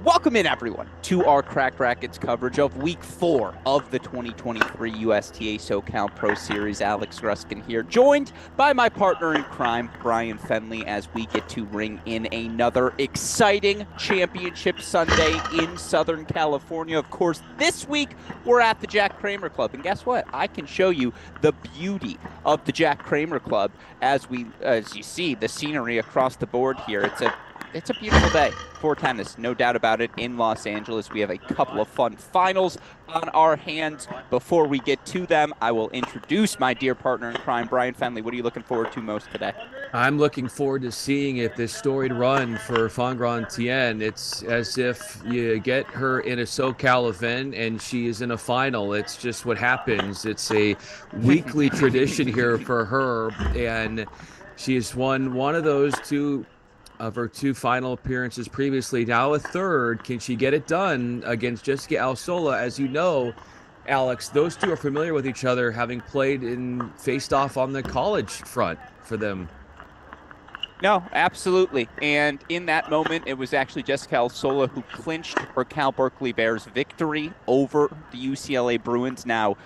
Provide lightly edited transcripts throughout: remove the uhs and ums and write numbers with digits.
Welcome in, everyone, to our Cracked Racquets coverage of Week 4 of the 2023 USTA SoCal Pro Series. Alex Gruskin here, joined by my partner in crime, Brian Fenley, as we get to ring in another exciting championship Sunday in Southern California. Of course, this week we're at the Jack Kramer Club, and guess what? I can show you the beauty of the Jack Kramer Club as you see the scenery across the board here. It's a beautiful day for tennis, no doubt about it, in Los Angeles. We have a couple of fun finals on our hands. Before we get to them, I will introduce my dear partner in crime, Brian Fenley. What are you looking forward to most today? I'm looking forward to seeing if this storied run for Fangran Tien, it's as if you get her in a SoCal event and she is in a final. It's just what happens. It's a weekly tradition here for her, and she has won one of those two of her two final appearances previously. Now a third. Can she get it done against Jessica Alsola? As you know, Alex, those two are familiar with each other, having played and faced off on the college front for them. No, absolutely. And in that moment, it was actually Jessica Alsola who clinched her Cal Berkeley Bears victory over the UCLA Bruins. Now,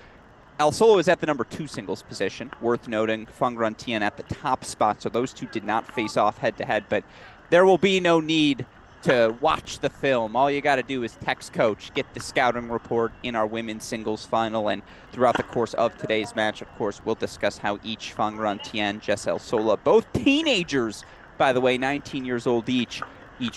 Alsola was at the number 2 singles position, worth noting. Fangran Tien at the top spot, so those two did not face off head-to-head, but there will be no need to watch the film. All you got to do is text coach, get the scouting report in our women's singles final, and throughout the course of today's match, of course, we'll discuss how each Fangran Tien, Jess Alsola, both teenagers, by the way, 19 years old each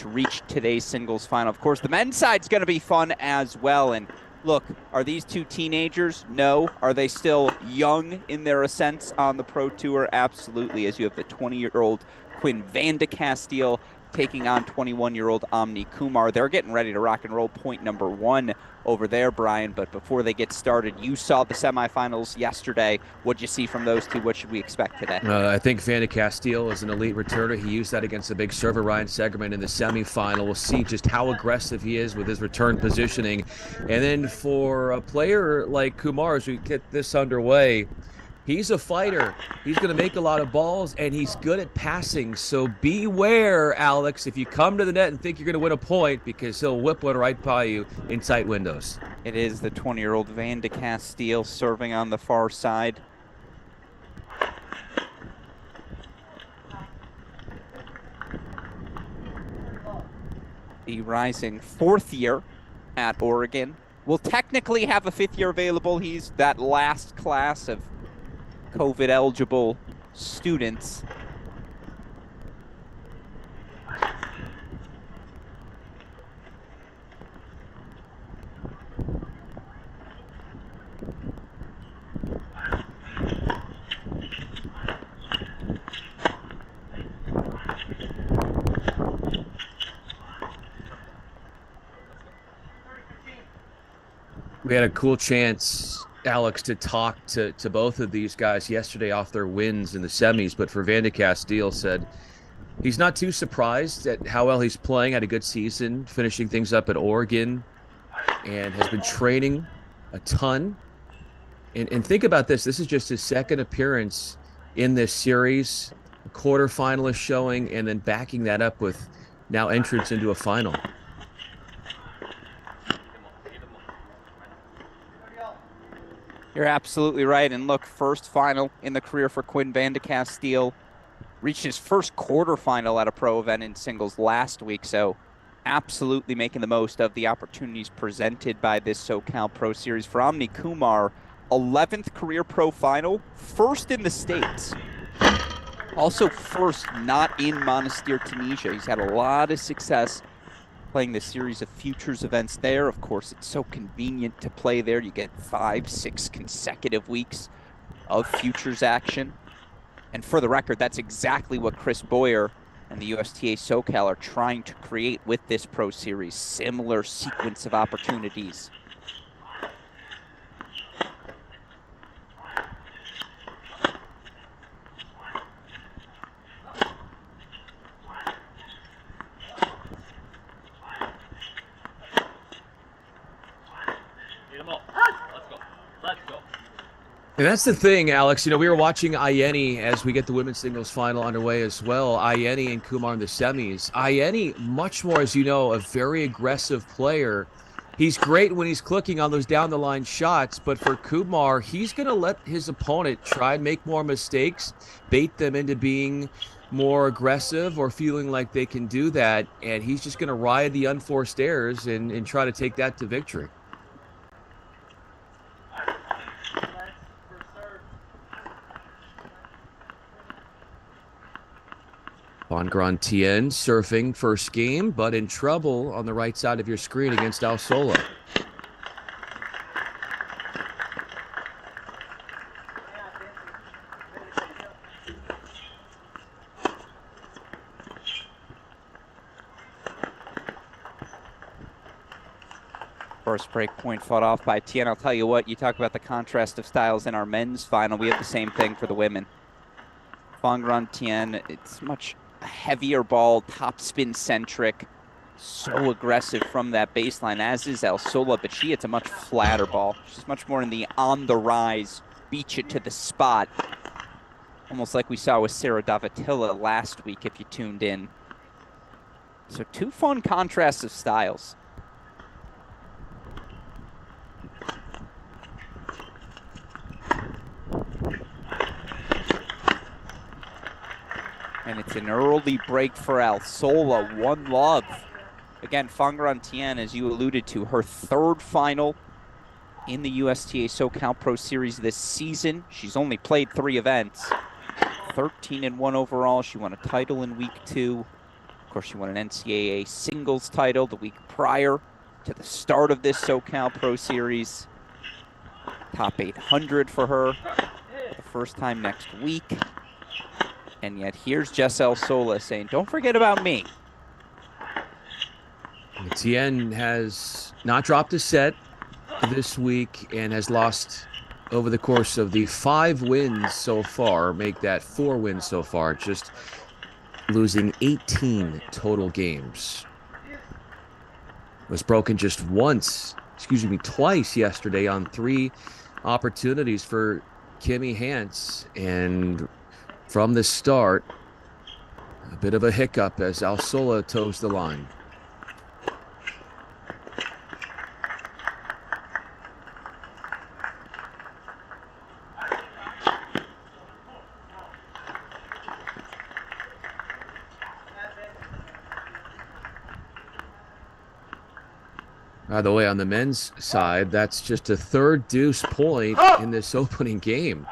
reached today's singles final. Of course, the men's side's going to be fun as well, and look, are these two teenagers? No. Are they still young in their ascents on the Pro Tour? Absolutely, as you have the 20-year-old Quinn van de Castile taking on 21-year-old Omni Kumar. They're getting ready to rock and roll. Point number 1 over there, Brian. But before they get started, you saw the semifinals yesterday. What'd you see from those two? What should we expect today? I think Van de Castile is an elite returner. He used that against a big server, Ryan Segerman, in the semifinal. We'll see just how aggressive he is with his return positioning. And then for a player like Kumar, as we get this underway, he's a fighter. He's going to make a lot of balls, and he's good at passing. So beware, Alex, if you come to the net and think you're going to win a point, because he'll whip one right by you in tight windows. It is the 20-year-old Van de Castile serving on the far side. The rising 4th year at Oregon will technically have a 5th year available. He's that last class of COVID-eligible students. We had a cool chance, Alex, to talk to both of these guys yesterday off their wins in the semis, but for Van de Castile said he's not too surprised at how well he's playing. Had a good season, finishing things up at Oregon, and has been training a ton. And think about this. This is just his second appearance in this series, a quarterfinalist showing, and then backing that up with now entrance into a final. You're absolutely right. And look, first final in the career for Quinn van de Castile. Reached his first quarterfinal at a pro event in singles last week. So absolutely making the most of the opportunities presented by this SoCal Pro Series. For Omni Kumar, 11th career pro final, first in the States. Also first not in Monastir, Tunisia. He's had a lot of success playing the series of futures events there. Of course, it's so convenient to play there. You get 5-6 consecutive weeks of futures action. And for the record, that's exactly what Chris Boyer and the USTA SoCal are trying to create with this Pro Series. Similar sequence of opportunities. And that's the thing, Alex. We were watching Ayeni as we get the women's singles final underway as well. Ayeni and Kumar in the semis. Ayeni, much more, as you know, a very aggressive player. He's great when he's clicking on those down the line shots, but for Kumar, he's going to let his opponent try and make more mistakes, bait them into being more aggressive or feeling like they can do that. And he's just going to ride the unforced errors and try to take that to victory. Fangran Tien surfing first game, but in trouble on the right side of your screen against Al Solo. First break point fought off by Tien. I'll tell you what, you talk about the contrast of styles in our men's final. We have the same thing for the women. Fangran Tien, it's much heavier ball, top spin centric, so aggressive from that baseline, as is El Sola, but she hits a much flatter ball. She's much more in the on the rise, beat you to the spot, almost like we saw with Sarah Davatilla last week if you tuned in. So two fun contrasts of styles. And it's an early break for Al Sola, 1-love. Again, Fangran Tien, as you alluded to, her third final in the USTA SoCal Pro Series this season. She's only played 3 events, 13-1 overall. She won a title in week 2. Of course, she won an NCAA singles title the week prior to the start of this SoCal Pro Series. Top 800 for her for the first time next week. And yet here's Jess El Sola saying, don't forget about me. Tien has not dropped a set this week and has lost over the course of the 5 wins so far, make that 4 wins so far, just losing 18 total games. Was broken just twice yesterday on 3 opportunities for Kimmy Hance, and from the start, a bit of a hiccup as Al Sola toes the line. By the way, on the men's side, that's just a 3rd deuce point in this opening game.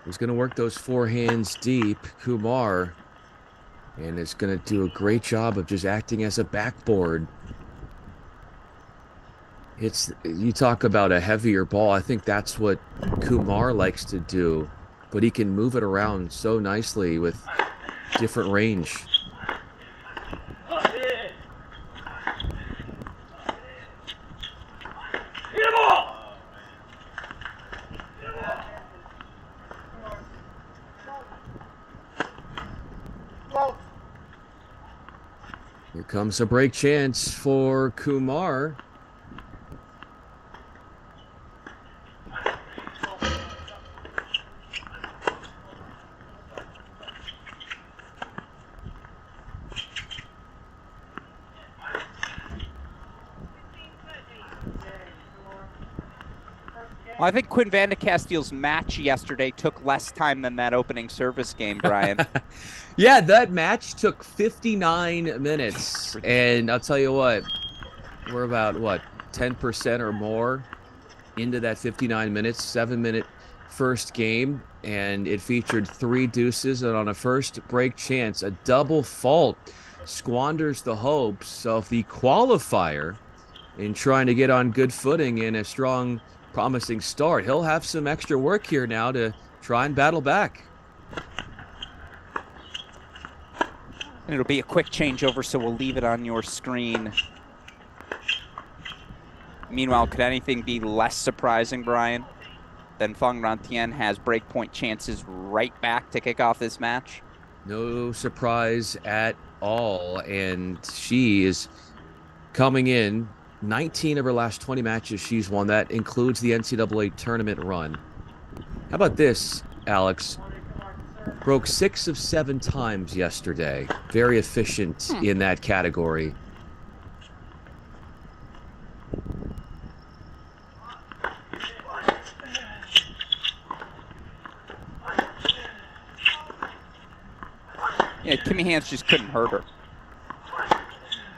He's going to work those forehands deep, Kumar, and is going to do a great job of just acting as a backboard. You talk about a heavier ball. I think that's what Kumar likes to do, but he can move it around so nicely with different range. Here comes a break chance for Kumar. Well, I think Quinn Vandecasteel's match yesterday took less time than that opening service game, Brian. Yeah, that match took 59 minutes. And I'll tell you what, we're about, 10% or more into that 59 minutes, 7-minute first game. And it featured 3 deuces. And on a first break chance, a double fault squanders the hopes of the qualifier in trying to get on good footing in a strong, promising start. He'll have some extra work here now to try and battle back. And it'll be a quick changeover, so we'll leave it on your screen. Meanwhile, could anything be less surprising, Brian, than Fang Rantian has breakpoint chances right back to kick off this match? No surprise at all. And she is coming in 19 of her last 20 matches she's won. That includes the NCAA tournament run. How about this, Alex? Broke 6 of 7 times yesterday. Very efficient in that category. Yeah, Kimmy Hans just couldn't hurt her.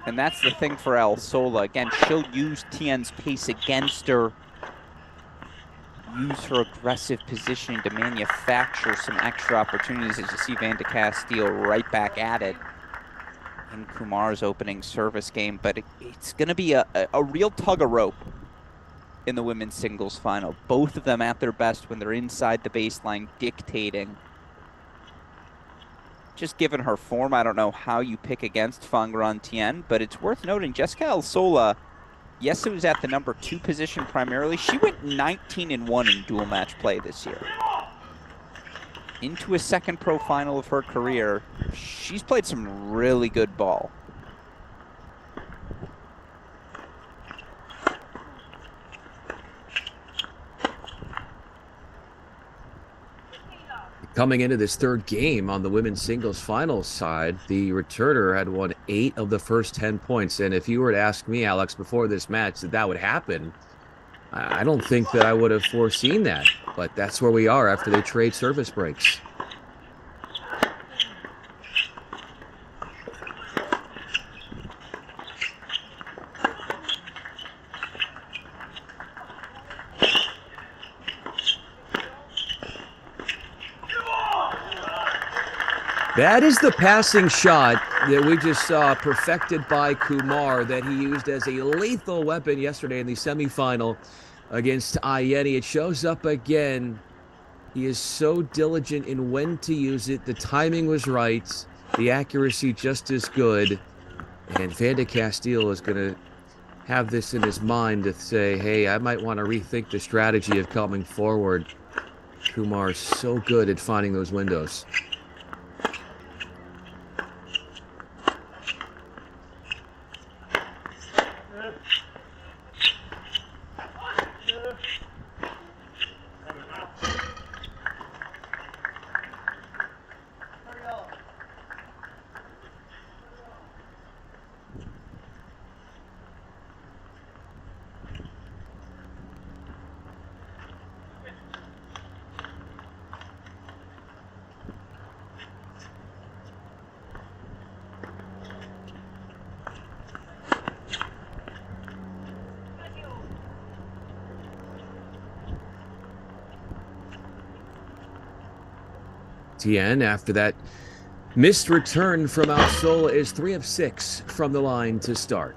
And that's the thing for El Sola. Again, she'll use Tien's pace against her, use her aggressive positioning to manufacture some extra opportunities, as you see Van de Castile right back at it in Kumar's opening service game. But it's going to be a real tug of rope in the women's singles final. Both of them at their best when they're inside the baseline dictating. Just given her form, I don't know how you pick against Fang Rantian, but it's worth noting Jessica Alsola, yes, it was at the number 2 position primarily. She went 19-1 in dual match play this year. Into a second pro final of her career, she's played some really good ball. Coming into this third game on the women's singles finals side, the returner had won 8 of the first 10 points. And if you were to ask me, Alex, before this match that would happen, I don't think that I would have foreseen that. But that's where we are after they trade service breaks. That is the passing shot that we just saw perfected by Kumar that he used as a lethal weapon yesterday in the semifinal against Ayeni. It shows up again. He is so diligent in when to use it. The timing was right. The accuracy just as good. And Van de Castile is going to have this in his mind to say, hey, I might want to rethink the strategy of coming forward. Kumar is so good at finding those windows. Tien, after that missed return from Alsola, is 3 of 6 from the line to start.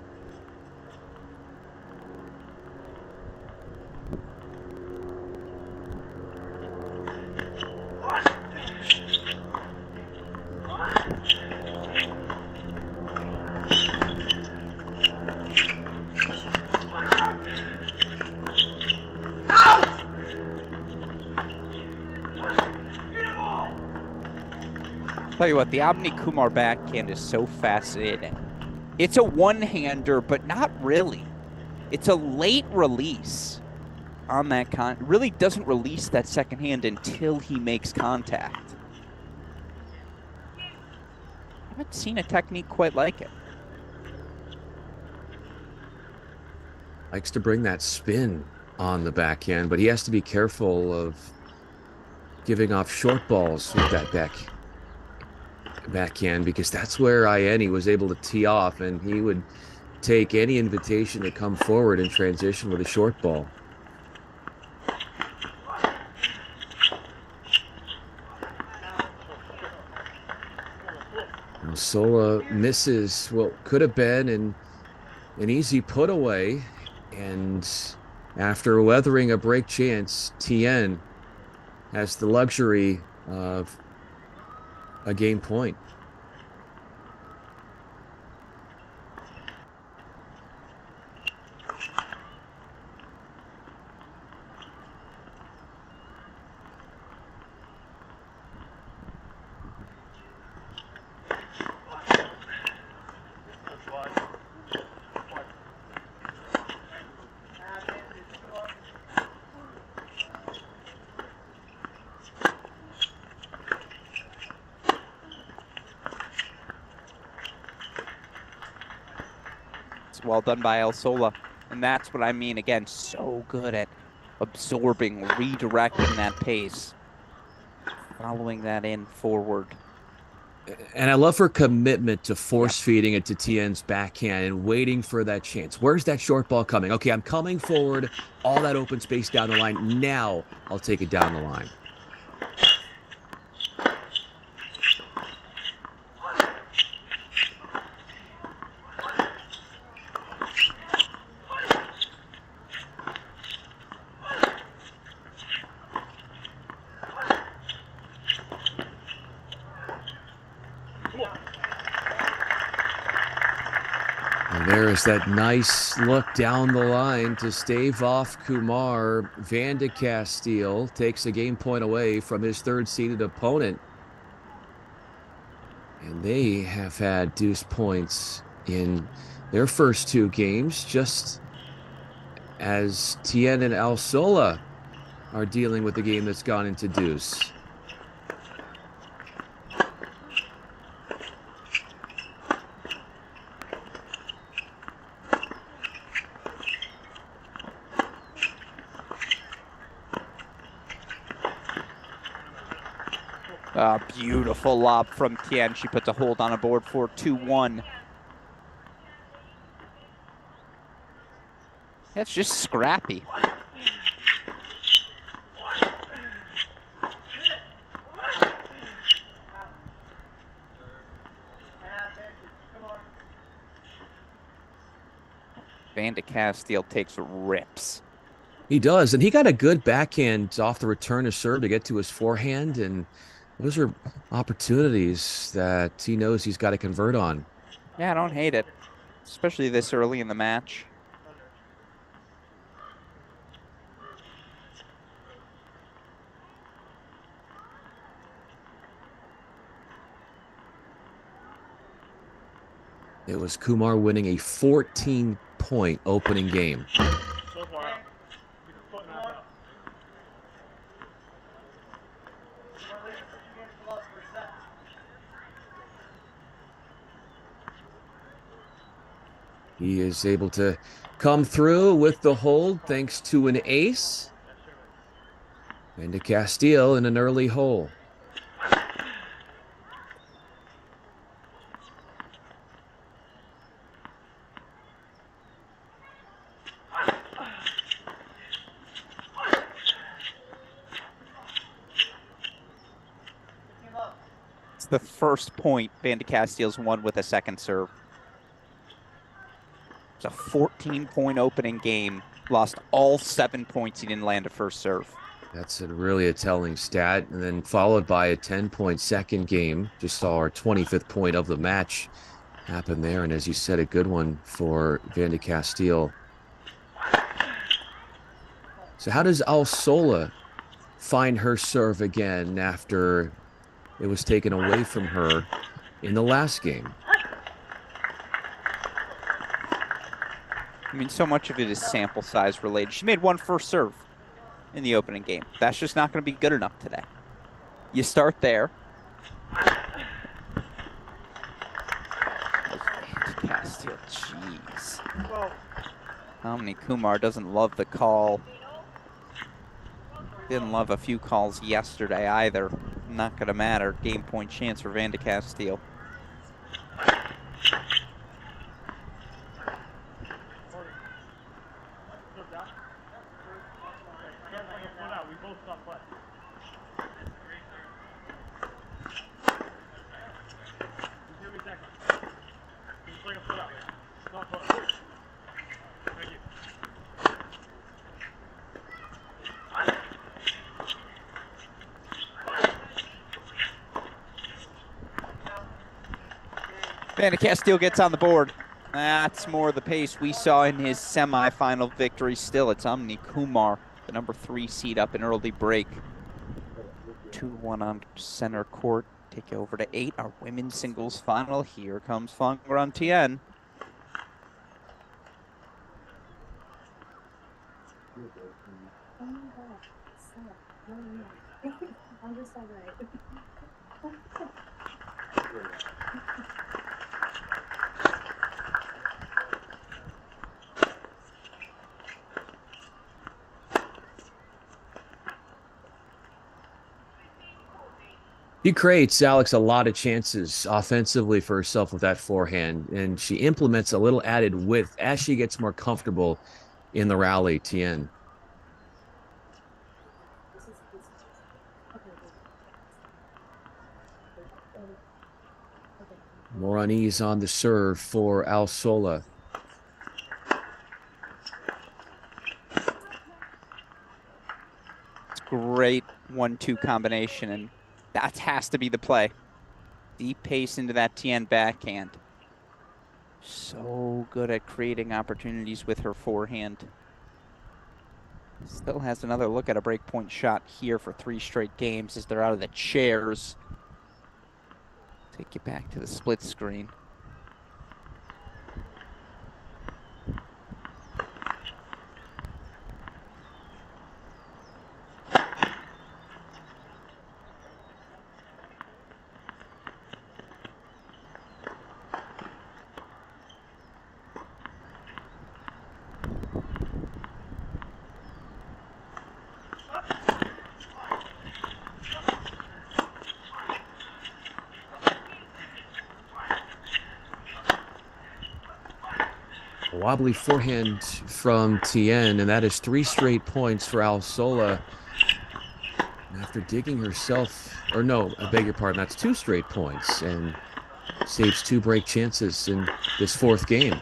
Tell you what, the Omni Kumar backhand is so fascinating. It's a one-hander, but not really. It's a late release on that really doesn't release that second hand until he makes contact. I haven't seen a technique quite like it. Likes to bring that spin on the backhand, but he has to be careful of giving off short balls with that backhand, because that's where Ayeni was able to tee off, and he would take any invitation to come forward and transition with a short ball. Sola misses what could have been an easy put away, and after weathering a break chance, Tien has the luxury of a game point. Well done by El Sola. And that's what I mean. Again, so good at absorbing, redirecting that pace, following that in forward. And I love her commitment to Yeah. force feeding it to Tien's backhand and waiting for that chance. Where's that short ball coming? Okay, I'm coming forward, all that open space down the line. Now I'll take it down the line. And there is that nice look down the line to stave off Kumar. Van de Castile takes a game point away from his third-seeded opponent. And they have had deuce points in their first two games, just as Tien and Alsola are dealing with the game that's gone into deuce. Beautiful lob from Tien. She puts a hold on a board for 2-1. That's just scrappy. Van de Castile takes rips. He does, and he got a good backhand off the return of serve to get to his forehand, and those are opportunities that he knows he's got to convert on. Yeah, I don't hate it, especially this early in the match. It was Kumar winning a 14-point opening game. He is able to come through with the hold thanks to an ace. And to Castile in an early hole. It's the first point Van de Castile's won with a second serve. It's a 14-point opening game. Lost all 7 points. He didn't land a first serve. That's really a telling stat. And then followed by a 10-point second game. Just saw our 25th point of the match happen there. And as you said, a good one for Van de Castile. So how does Alsola find her serve again after it was taken away from her in the last game? I mean, so much of it is sample size related. She made one first serve in the opening game. That's just not going to be good enough today. You start there. Castile, jeez. How many Kumar doesn't love the call? Didn't love a few calls yesterday either. Not going to matter. Game point chance for Van de Castile. Van de Castile gets on the board. That's more the pace we saw in his semifinal victory. Still, it's Amni Kumar, the number 3 seed up in early break. 2-1 on center court. Take you over to 8, our women's singles final. Here comes Fangran Tien. She creates Alex a lot of chances offensively for herself with that forehand, and she implements a little added width as she gets more comfortable in the rally. Tien. More unease on the serve for Alsola. It's great 1-2 combination, and that has to be the play. Deep pace into that Tien backhand. So good at creating opportunities with her forehand. Still has another look at a breakpoint shot here for 3 straight games as they're out of the chairs. Take you back to the split screen. A wobbly forehand from Tien, and that is 3 straight points for Alsola. After digging herself, or no, I beg your pardon, that's 2 straight points, and saves 2 break chances in this 4th game.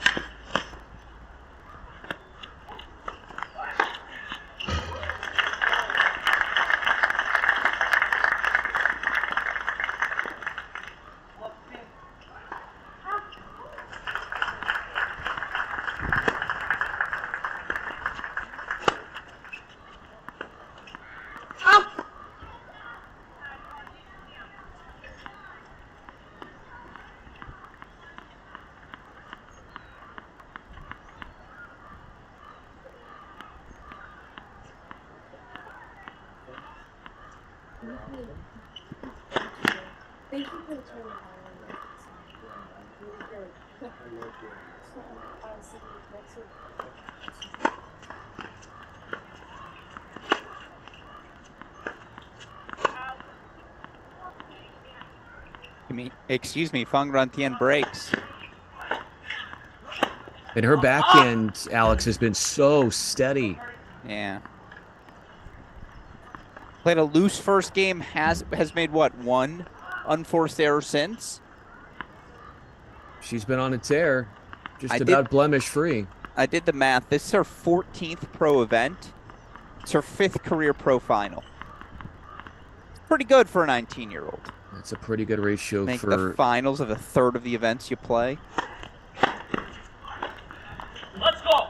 Excuse me, Fang Rantian breaks. And her backhand, Alex, has been so steady. Yeah. Played a loose first game, has made what, 1 unforced error since? She's been on a tear, just about blemish free. I did the math. This is her 14th pro event. It's her 5th career pro final. Pretty good for a 19-year-old. That's a pretty good ratio Make for the finals of a third of the events you play. Let's go.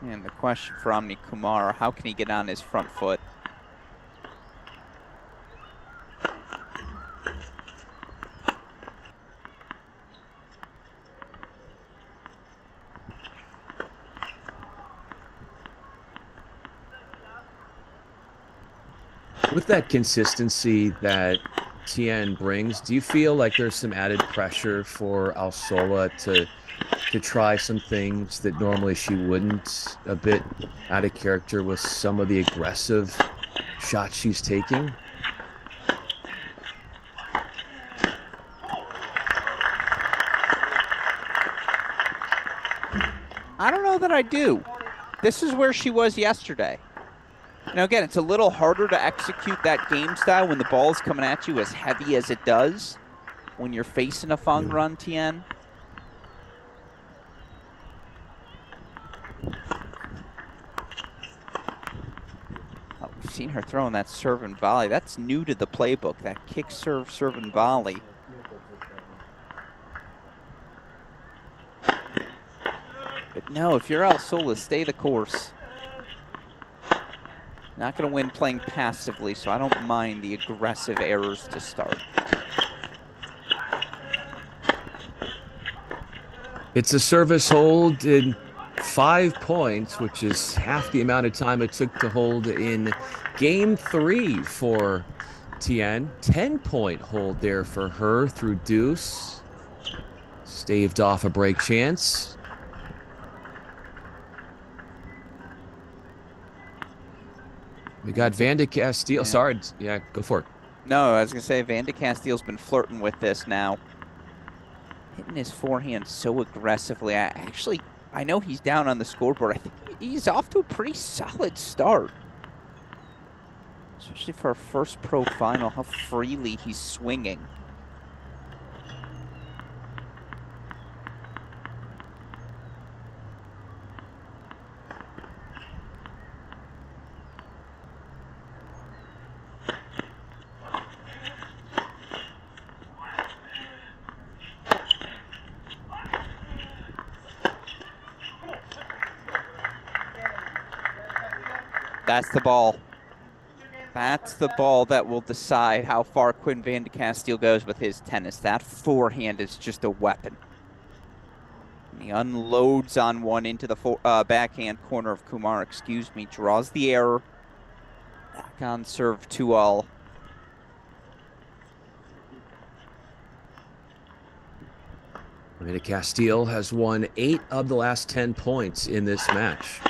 And the question for Omni Kumar, how can he get on his front foot? With that consistency that Tien brings, do you feel like there's some added pressure for Alsola to try some things that normally she wouldn't, a bit out of character with some of the aggressive shots she's taking? I don't know that I do. This is where she was yesterday. Now, again, it's a little harder to execute that game style when the ball is coming at you as heavy as it does when you're facing a Fang Rantian. Oh, we've seen her throwing that serve and volley. That's new to the playbook, that kick serve, serve and volley. But no, if you're Alsola, stay the course. Not going to win playing passively, so I don't mind the aggressive errors to start. It's a service hold in 5 points, which is half the amount of time it took to hold in game 3 for Tien. 10-point hold there for her through deuce. Staved off a break chance. We got Van de Castile. Yeah. Sorry. Yeah, go for it. No, I was going to say Van de Castile's been flirting with this now. Hitting his forehand so aggressively. I know he's down on the scoreboard. I think he's off to a pretty solid start. Especially for a first pro final, how freely he's swinging. That's the ball. That's the ball that will decide how far Quinn Van de Castile goes with his tennis. That forehand is just a weapon. And he unloads on one into the backhand corner of Kumar, draws the error. Back on serve 2-all. Van de Castile has won 8 of the last 10 points in this match.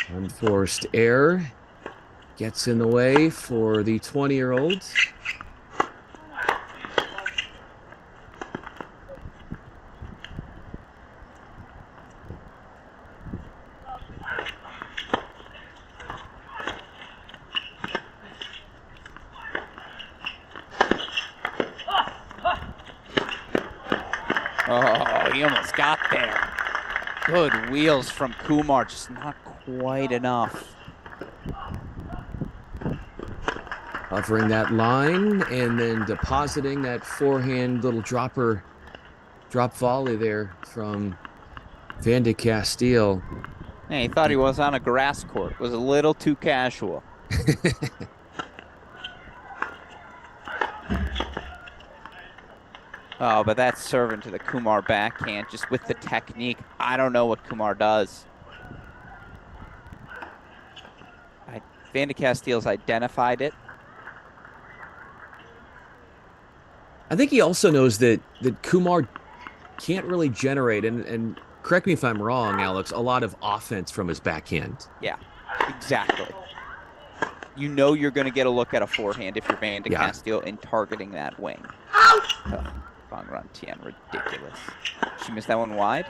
Unforced error gets in the way for the 20-year-old. Oh, he almost got there. Good wheels from Kumar, just not quite enough. Covering that line and then depositing that forehand little drop volley there from Van de Castile. Hey, he thought he was on a grass court. It was a little too casual. Oh, but that's serving to the Kumar backhand, just with the technique. I don't know what Kumar does. Van de Castile's identified it. I think he also knows that Kumar can't really generate, and correct me if I'm wrong, Alex, a lot of offense from his backhand. Yeah, exactly. You know you're going to get a look at a forehand if you're Van de Castile in targeting that wing. Fangran Tien, ridiculous. She missed that one wide.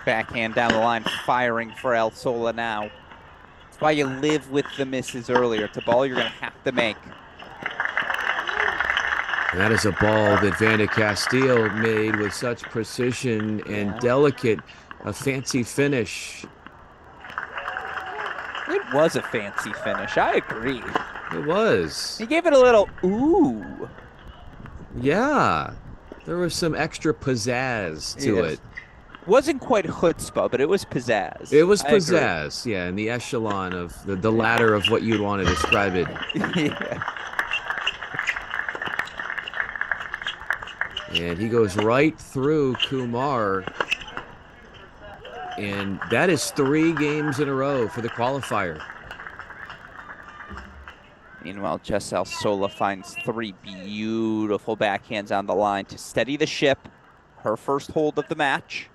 Backhand down the line, firing for El Sola now. That's why you live with the misses earlier. It's a ball you're going to have to make. And that is a ball that Van de Castile made with such precision and delicate, a fancy finish. It was a fancy finish. I agree. It was. He gave it a little ooh. Yeah. There was some extra pizzazz to it. Wasn't quite chutzpah, but it was pizzazz. It was pizzazz, yeah, in the echelon of the ladder of what you'd want to describe it. Yeah. And he goes right through Kumar. And that is 3 games in a row for the qualifier. Meanwhile, Jessel Sola finds 3 beautiful backhands on the line to steady the ship. Her first hold of the match.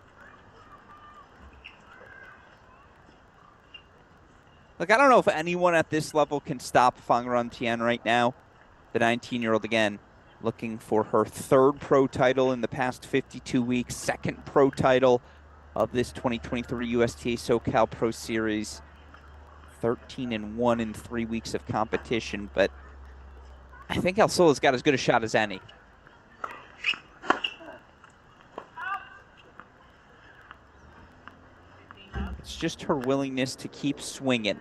Look, I don't know if anyone at this level can stop Fangran Tien right now. The 19-year-old, again, looking for her 3rd pro title in the past 52 weeks, 2nd pro title of this 2023 USTA SoCal Pro Series. 13-1 in 3 weeks of competition, but I think El Sola's got as good a shot as any. It's just her willingness to keep swinging.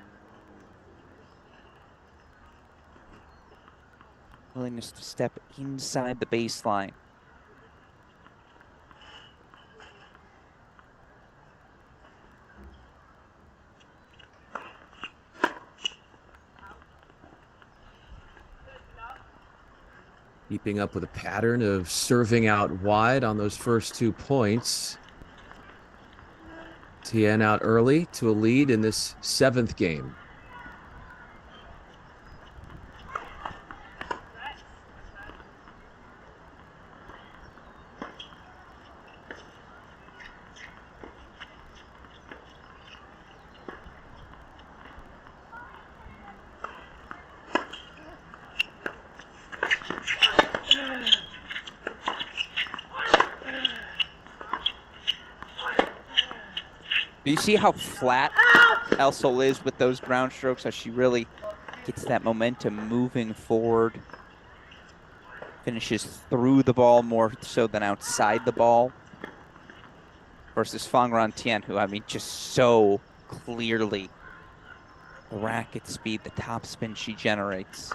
Willingness to step inside the baseline. Keeping up with a pattern of serving out wide on those first 2 points. Tien out early to a lead in this 7th game. Do you see how flat El Sol is with those ground strokes? How she really gets that momentum moving forward. Finishes through the ball more so than outside the ball. Versus Fangran Tien, who, I mean, just so clearly the racket speed, the topspin she generates.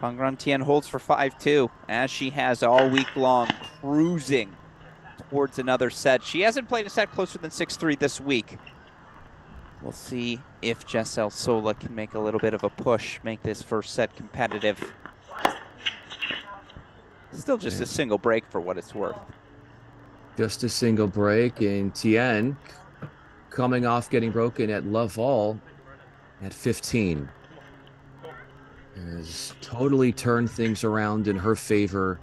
Fangran Tien holds for 5-2, as she has all week long, cruising towards another set. She hasn't played a set closer than 6-3 this week. We'll see if Jessel Sola can make a little bit of a push, make this first set competitive. Still just a single break for what it's worth. Just a single break, and Tien coming off getting broken at Laval at 15. Has totally turned things around in her favor.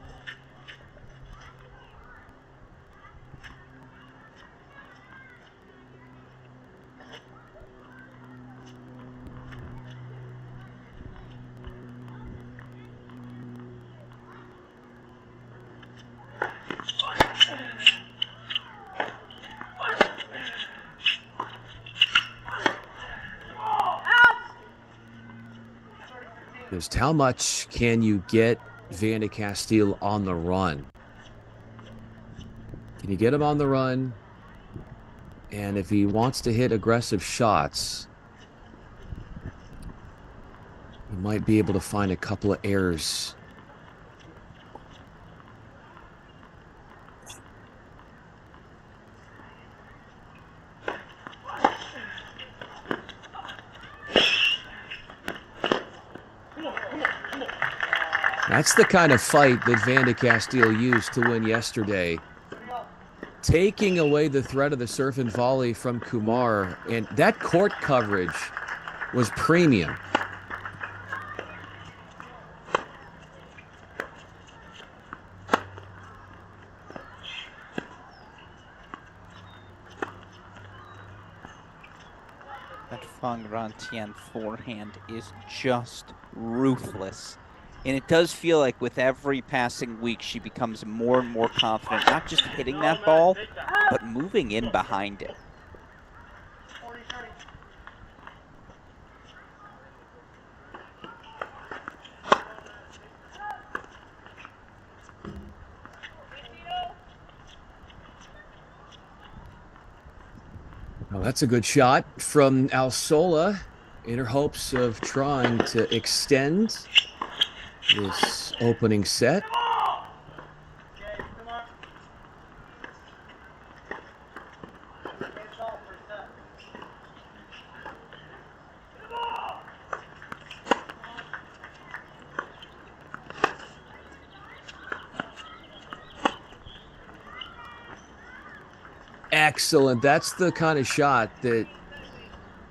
Just how much can you get Van de Castile on the run? Can you get him on the run? And if he wants to hit aggressive shots, he might be able to find a couple of errors. That's the kind of fight that Van de Castile used to win yesterday. Taking away the threat of the serve and volley from Kumar, and that court coverage was premium. That Fangran Tien forehand is just ruthless. And it does feel like with every passing week, she becomes more and more confident, not just hitting that ball, but moving in behind it. Well, that's a good shot from Alsola in her hopes of trying to extend this opening set. Excellent. That's the kind of shot that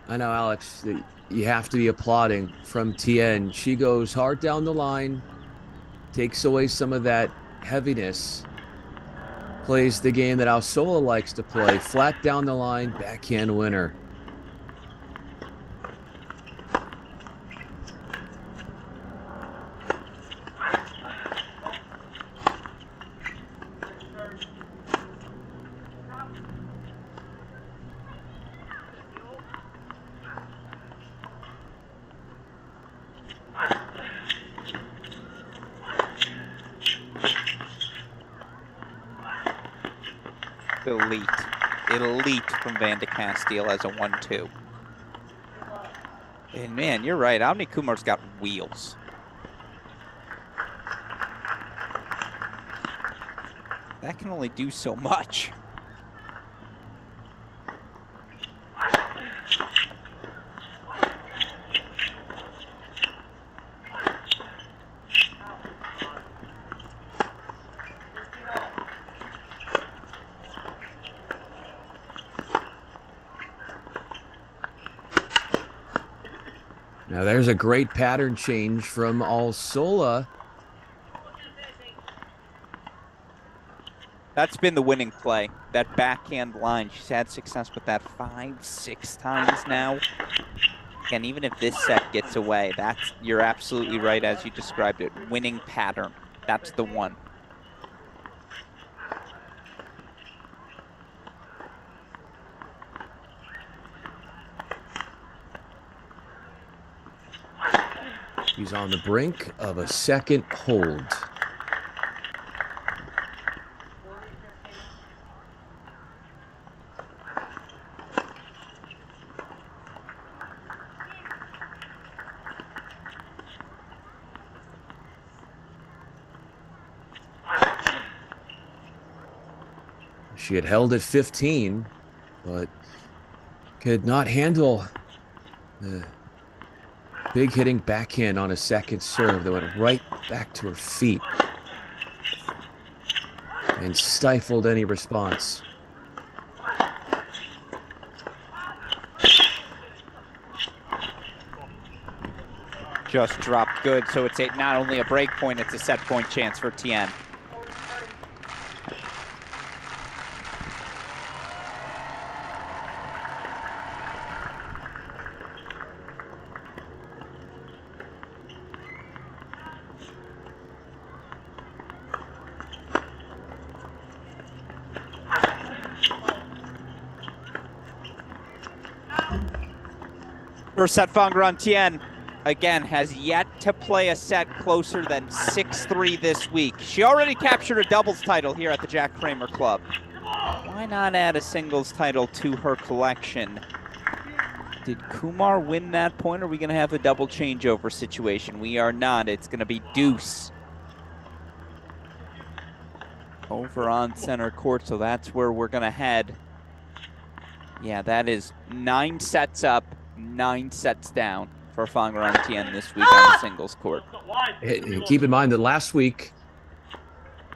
I know, Alex, that you have to be applauding from Tien. She goes hard down the line, takes away some of that heaviness, plays the game that Alsola likes to play, flat down the line, backhand winner. Elite from Van de Castile as a 1-2. And man, you're right. Omni Kumar's got wheels. That can only do so much. Now there's a great pattern change from Alsola. That's been the winning play. That backhand line. She's had success with that 5-6 times now. And even if this set gets away, you're absolutely right as you described it. Winning pattern. That's the one. He's on the brink of a second hold. She had held at 15, but could not handle the big hitting backhand on a second serve that went right back to her feet and stifled any response. Just dropped good, so it's not only a break point, it's a set point chance for Tien. First set, Fangran Tien, again, has yet to play a set closer than 6-3 this week. She already captured a doubles title here at the Jack Kramer Club. Why not add a singles title to her collection? Did Kumar win that point, or are we going to have a double changeover situation? We are not. It's going to be deuce over on center court, so that's where we're going to head. Yeah, that is 9 sets up, 9 sets down for Fangran Tien this week on the singles court. Keep in mind that last week,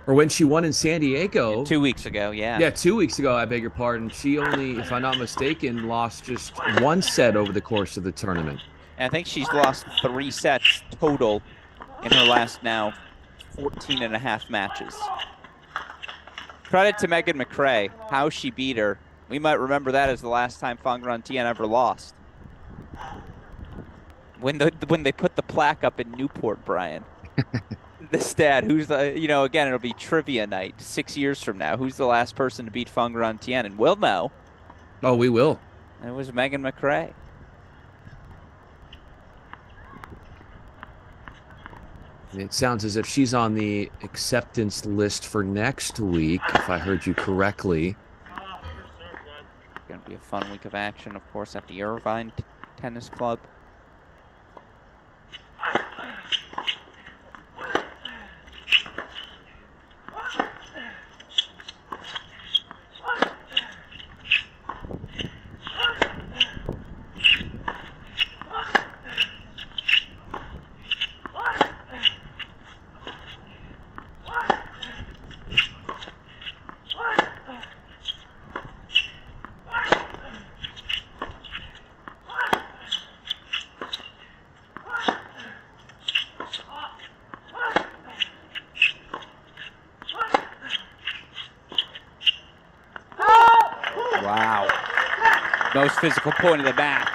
or when she won in San Diego. 2 weeks ago, yeah. Yeah, 2 weeks ago, I beg your pardon. She only, if I'm not mistaken, lost just 1 set over the course of the tournament. And I think she's lost 3 sets total in her last now 14 and a half matches. Credit to Megan McRae, how she beat her. We might remember that as the last time Fangran Tien ever lost. When they put the plaque up in Newport, Brian. The stat, who's the, again, it'll be trivia night 6 years from now. Who's the last person to beat Fangran Tien? And we'll know. Oh, we will. It was Megan McRae. It sounds as if she's on the acceptance list for next week, if I heard you correctly. Going to be a fun week of action, of course, at the Irvine Tennis Club. Most physical point of the match.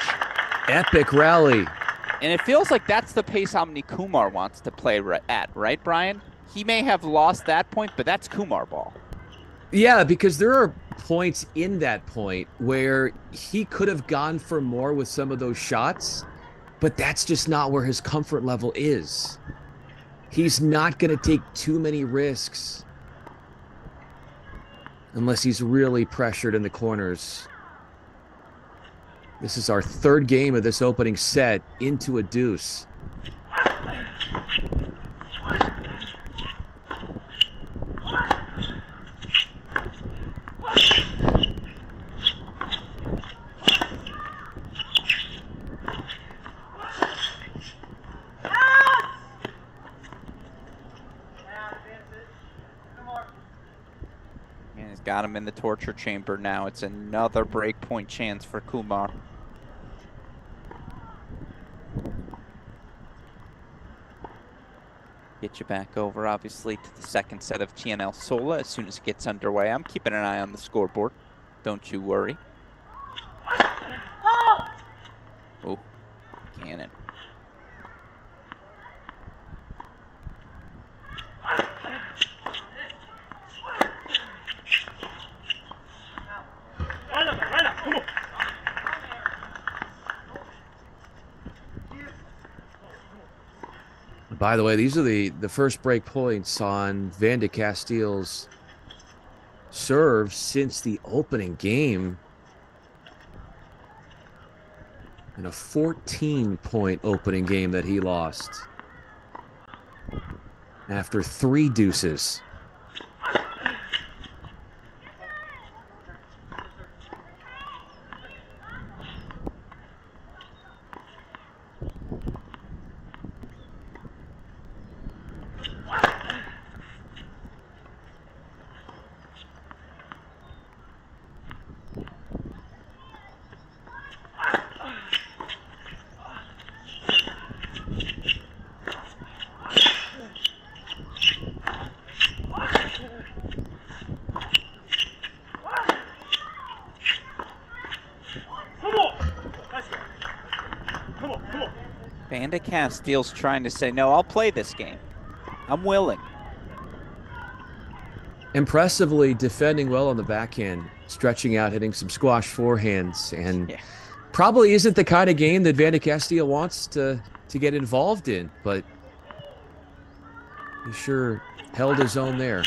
Epic rally. And it feels like that's the pace Omni Kumar wants to play at, right, Brian? He may have lost that point, but that's Kumar ball. Yeah, because there are points in that point where he could have gone for more with some of those shots, but that's just not where his comfort level is. He's not going to take too many risks unless he's really pressured in the corners. This is our third game of this opening set into a deuce. And he's got him in the torture chamber now. It's another break point chance for Kumar. Get you back over, obviously, to the second set of TNL Sola as soon as it gets underway. I'm keeping an eye on the scoreboard. Don't you worry. Oh, cannon. By the way, these are the first break points on Van de Castile's serve since the opening game. In a 14-point opening game that he lost after 3 deuces. Van de Castile's trying to say, no, I'll play this game. I'm willing. Impressively defending well on the backhand, stretching out, hitting some squash forehands, and probably isn't the kind of game that Van de Castile wants to get involved in, but he sure held his own there.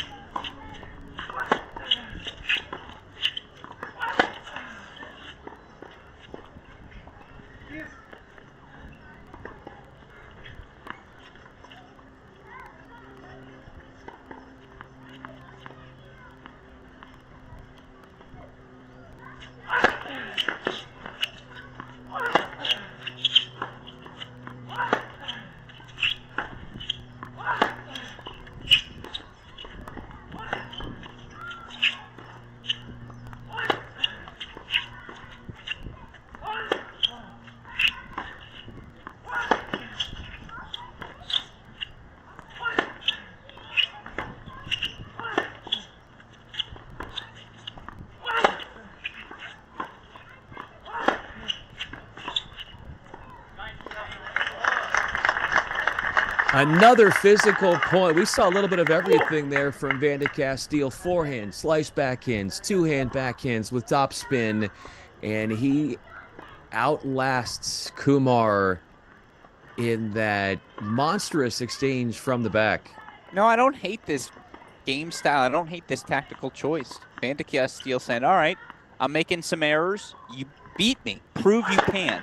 Another physical point. We saw a little bit of everything there from Van de Castile. Forehand, slice backhands, two-hand backhands with topspin, and he outlasts Kumar in that monstrous exchange from the back. No, I don't hate this game style. I don't hate this tactical choice. Van de Castile saying, all right, I'm making some errors. You beat me. Prove you can.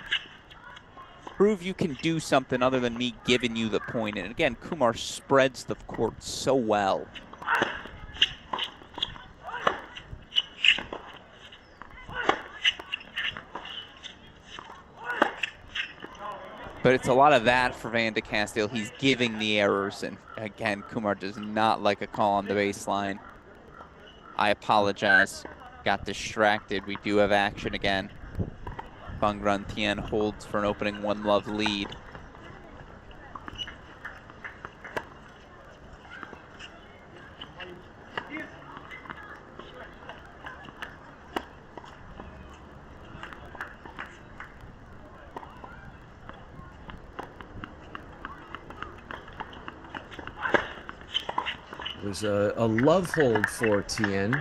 Prove you can do something other than me giving you the point. And again, Kumar spreads the court so well. But it's a lot of that for Van de Castile. He's giving the errors. And again, Kumar does not like a call on the baseline. I apologize. Got distracted. We do have action again. Phang Tien holds for an opening 1-love lead. It was a love hold for Tien.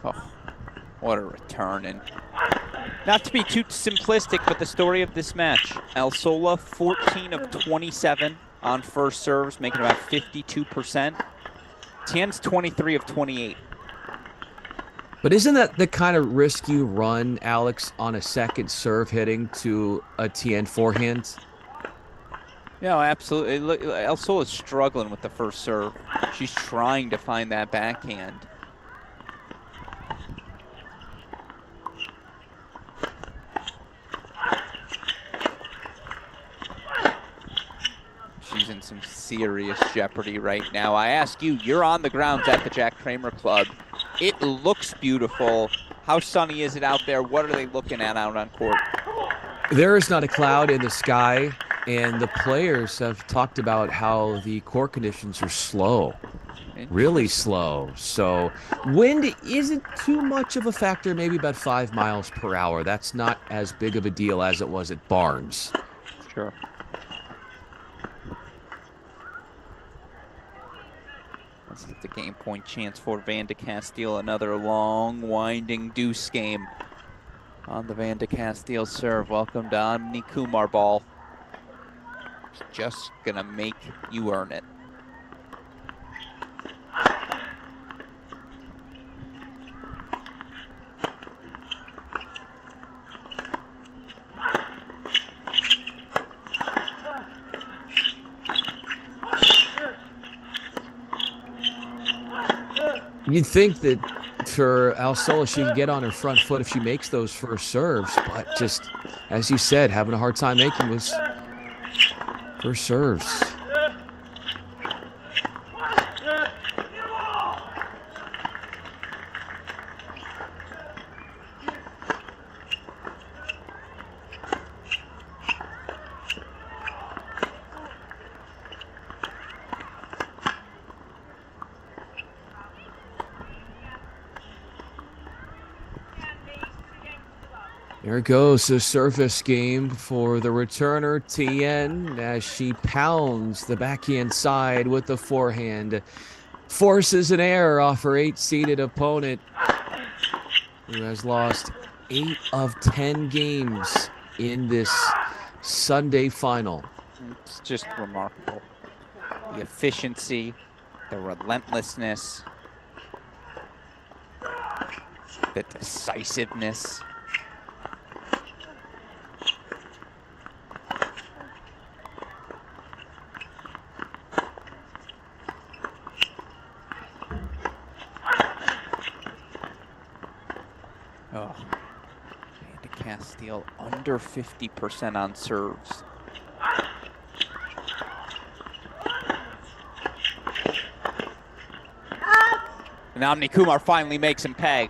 Oh, What a return. And not to be too simplistic, but the story of this match. Alsola, 14 of 27 on first serves, making about 52%. Tien's 23 of 28. But isn't that the kind of risk you run, Alex, on a second serve hitting to a Tien forehand? No, absolutely. Look, Alsola's struggling with the first serve. She's trying to find that backhand. She's in some serious jeopardy right now. I ask you, you're on the grounds at the Jack Kramer Club. It looks beautiful. How sunny is it out there? What are they looking at out on court? There is not a cloud in the sky, and the players have talked about how the court conditions are slow, really slow. So wind isn't too much of a factor, maybe about 5 miles per hour. That's not as big of a deal as it was at Barnes. Sure. Let's get the game point chance for Van de Castile. Another long, winding deuce game on the Van de Castile serve. Welcome to Omni Kumar ball. It's just gonna make you earn it. You'd think that for Alsola, she could get on her front foot if she makes those first serves, but just, as you said, having a hard time making those first serves. There goes the service game for the returner, Tien, as she pounds the backhand side with the forehand. Forces an error off her 8-seeded opponent, who has lost 8 of 10 games in this Sunday final. It's just remarkable. The efficiency, the relentlessness, the decisiveness. Oh, Van de Castile under 50% on serves. And Omni Kumar finally makes him pay.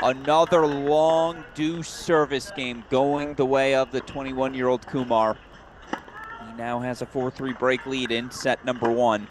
Another long deuce service game going the way of the 21-year-old Kumar. He now has a 4-3 break lead in set number 1.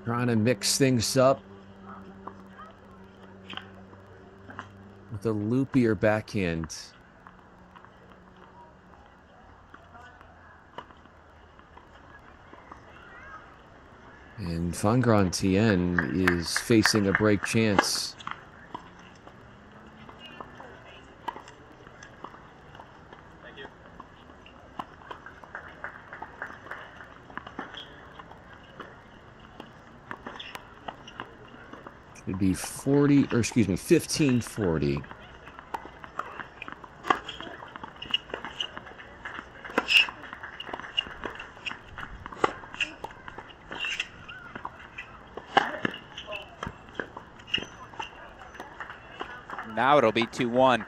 Trying to mix things up with a loopier backhand. And Fangran Tien is facing a break chance. It'd be 1540. it'll be 2-1.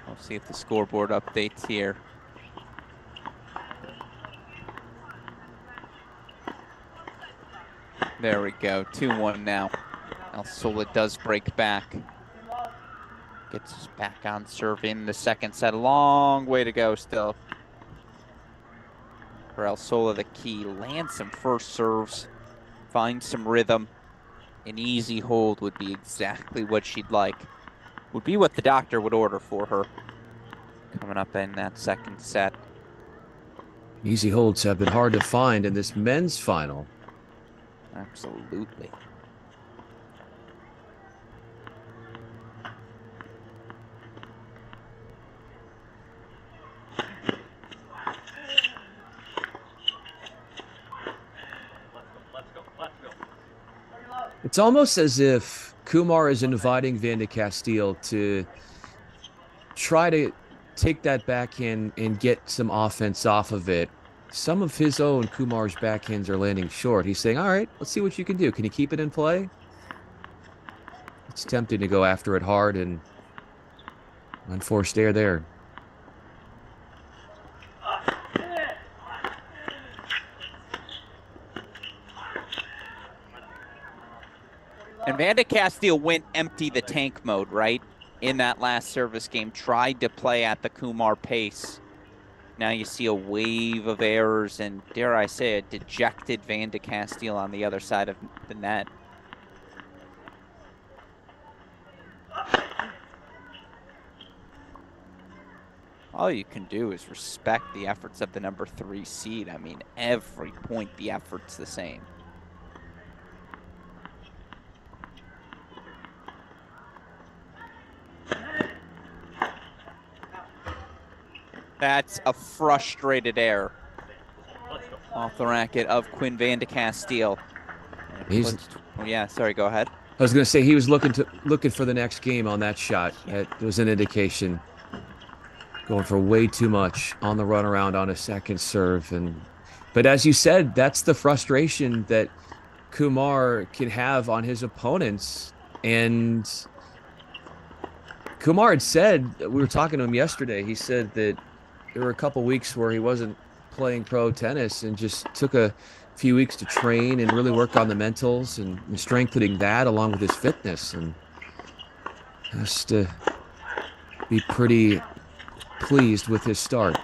We'll see if the scoreboard updates here. There we go, 2-1 now. Alsola does break back. Gets us back on serve in the second set. A long way to go still. For Alsola, the key, land some first serves, find some rhythm. An easy hold would be exactly what she'd like. Would be what the doctor would order for her. Coming up in that second set. Easy holds have been hard to find in this men's final. Absolutely. It's almost as if Kumar is inviting Van de Castile to try to take that backhand and get some offense off of it. Some of his own, Kumar's backhands, are landing short. He's saying, all right, let's see what you can do. Can you keep it in play? It's tempting to go after it hard, and unforced error there. And Van de Castile went empty the tank mode, right? In that last service game, tried to play at the Kumar pace. Now you see a wave of errors and, dare I say, a dejected Van de Castile on the other side of the net. All you can do is respect the efforts of the number 3 seed. I mean, every point the effort's the same. That's a frustrated error off the racket of Quinn Van de Castile. Oh, yeah, sorry, go ahead. I was going to say he was looking for the next game on that shot. That was an indication. Going for way too much on the runaround on a second serve. But as you said, that's the frustration that Kumar can have on his opponents. And Kumar had said, we were talking to him yesterday, he said that there were a couple weeks where he wasn't playing pro tennis and just took a few weeks to train and really work on the mentals and strengthening that along with his fitness. And has to be pretty pleased with his start.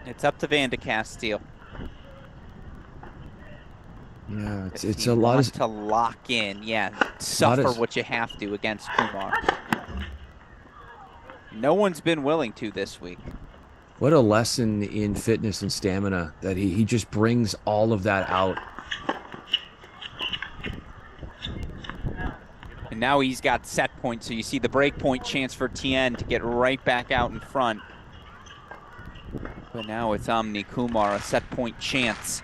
It's up to Van de Castile. Yeah, it's a lot to lock in. Yeah, suffer what you have to against Kumar. No one's been willing to this week. What a lesson in fitness and stamina that he just brings all of that out. And now he's got set points, so you see the break point chance for Tien to get right back out in front. But now it's Omni Kumar, a set point chance.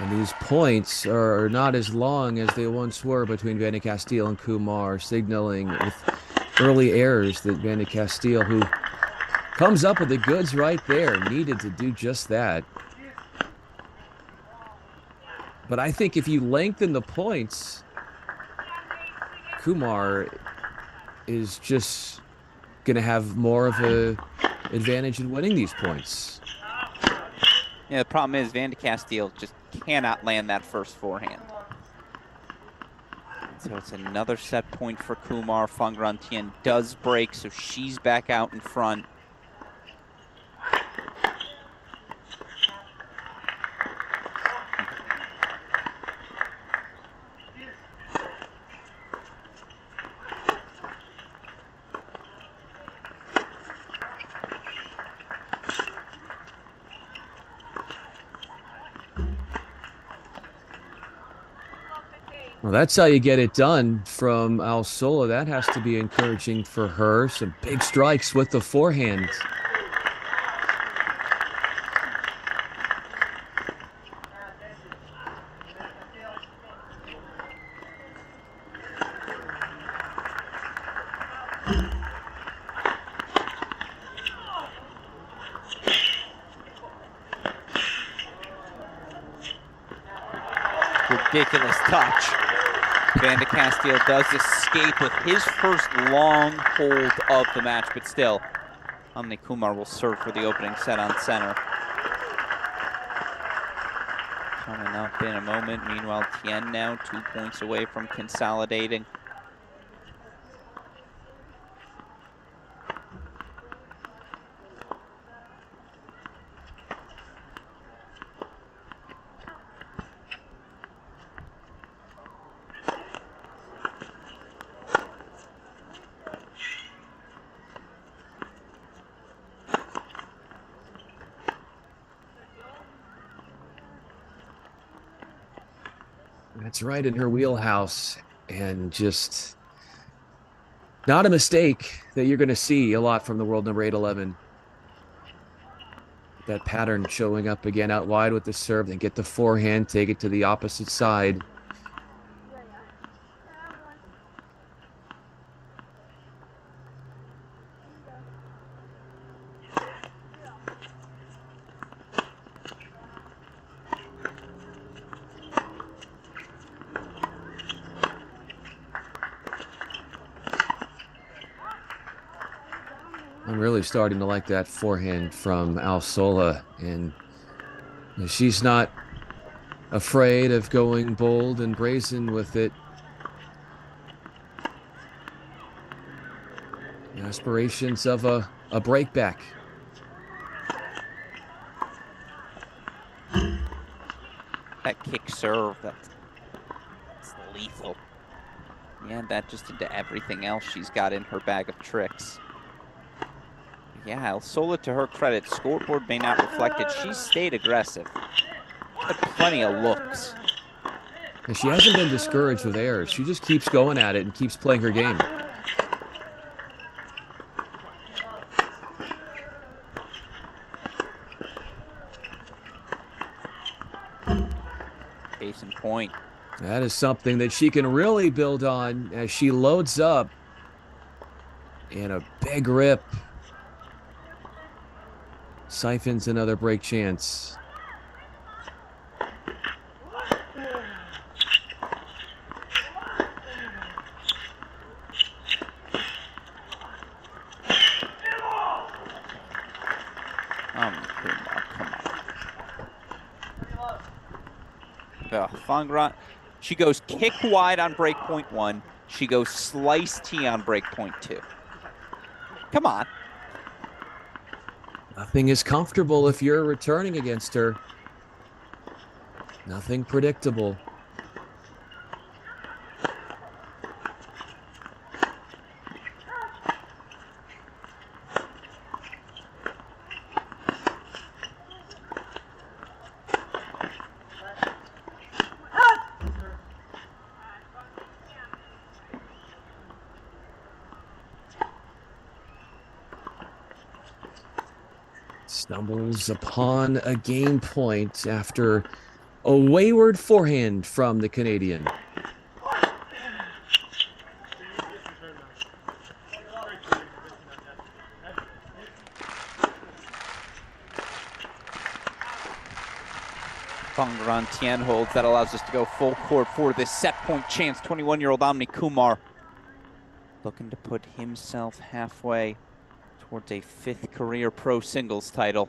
And these points are not as long as they once were between Van de Castile and Kumar, signaling with early errors that Van de Castile, who comes up with the goods right there, needed to do just that. But I think if you lengthen the points, Kumar is just going to have more of a advantage in winning these points. Yeah, the problem is Van de Castile just cannot land that first forehand. So it's another set point for Kumar. Fangrantian does break, so she's back out in front. Well, that's how you get it done from Alsola. That has to be encouraging for her. Some big strikes with the forehand. Ridiculous touch. Van de Castile does escape with his first long hold of the match, but still, Amni Kumar will serve for the opening set on center. Coming up in a moment. Meanwhile, Tien now 2 points away from consolidating. That's right in her wheelhouse, and just not a mistake that you're going to see a lot from the world number 811. That pattern showing up again out wide with the serve, then get the forehand, take it to the opposite side. I'm really starting to like that forehand from Alsola, and she's not afraid of going bold and brazen with it. The aspirations of a breakback. That kick serve, that's lethal. Yeah, that just into everything else she's got in her bag of tricks. Yeah, Alsola, to her credit, scoreboard may not reflect it. She's stayed aggressive. Had plenty of looks. And she hasn't been discouraged with errors. She just keeps going at it and keeps playing her game. Case in point. That is something that she can really build on as she loads up in a big rip. Siphons another break chance. Fangran, she goes kick wide on break point 1. She goes slice T on break point 2. Come on. Nothing is comfortable if you're returning against her. Nothing predictable. Stumbles upon a game point after A wayward forehand from the Canadian. Fangran holds. That allows us to go full court for this set point chance. 21-year-old Omni Kumar looking to put himself halfway towards a 5th career pro singles title.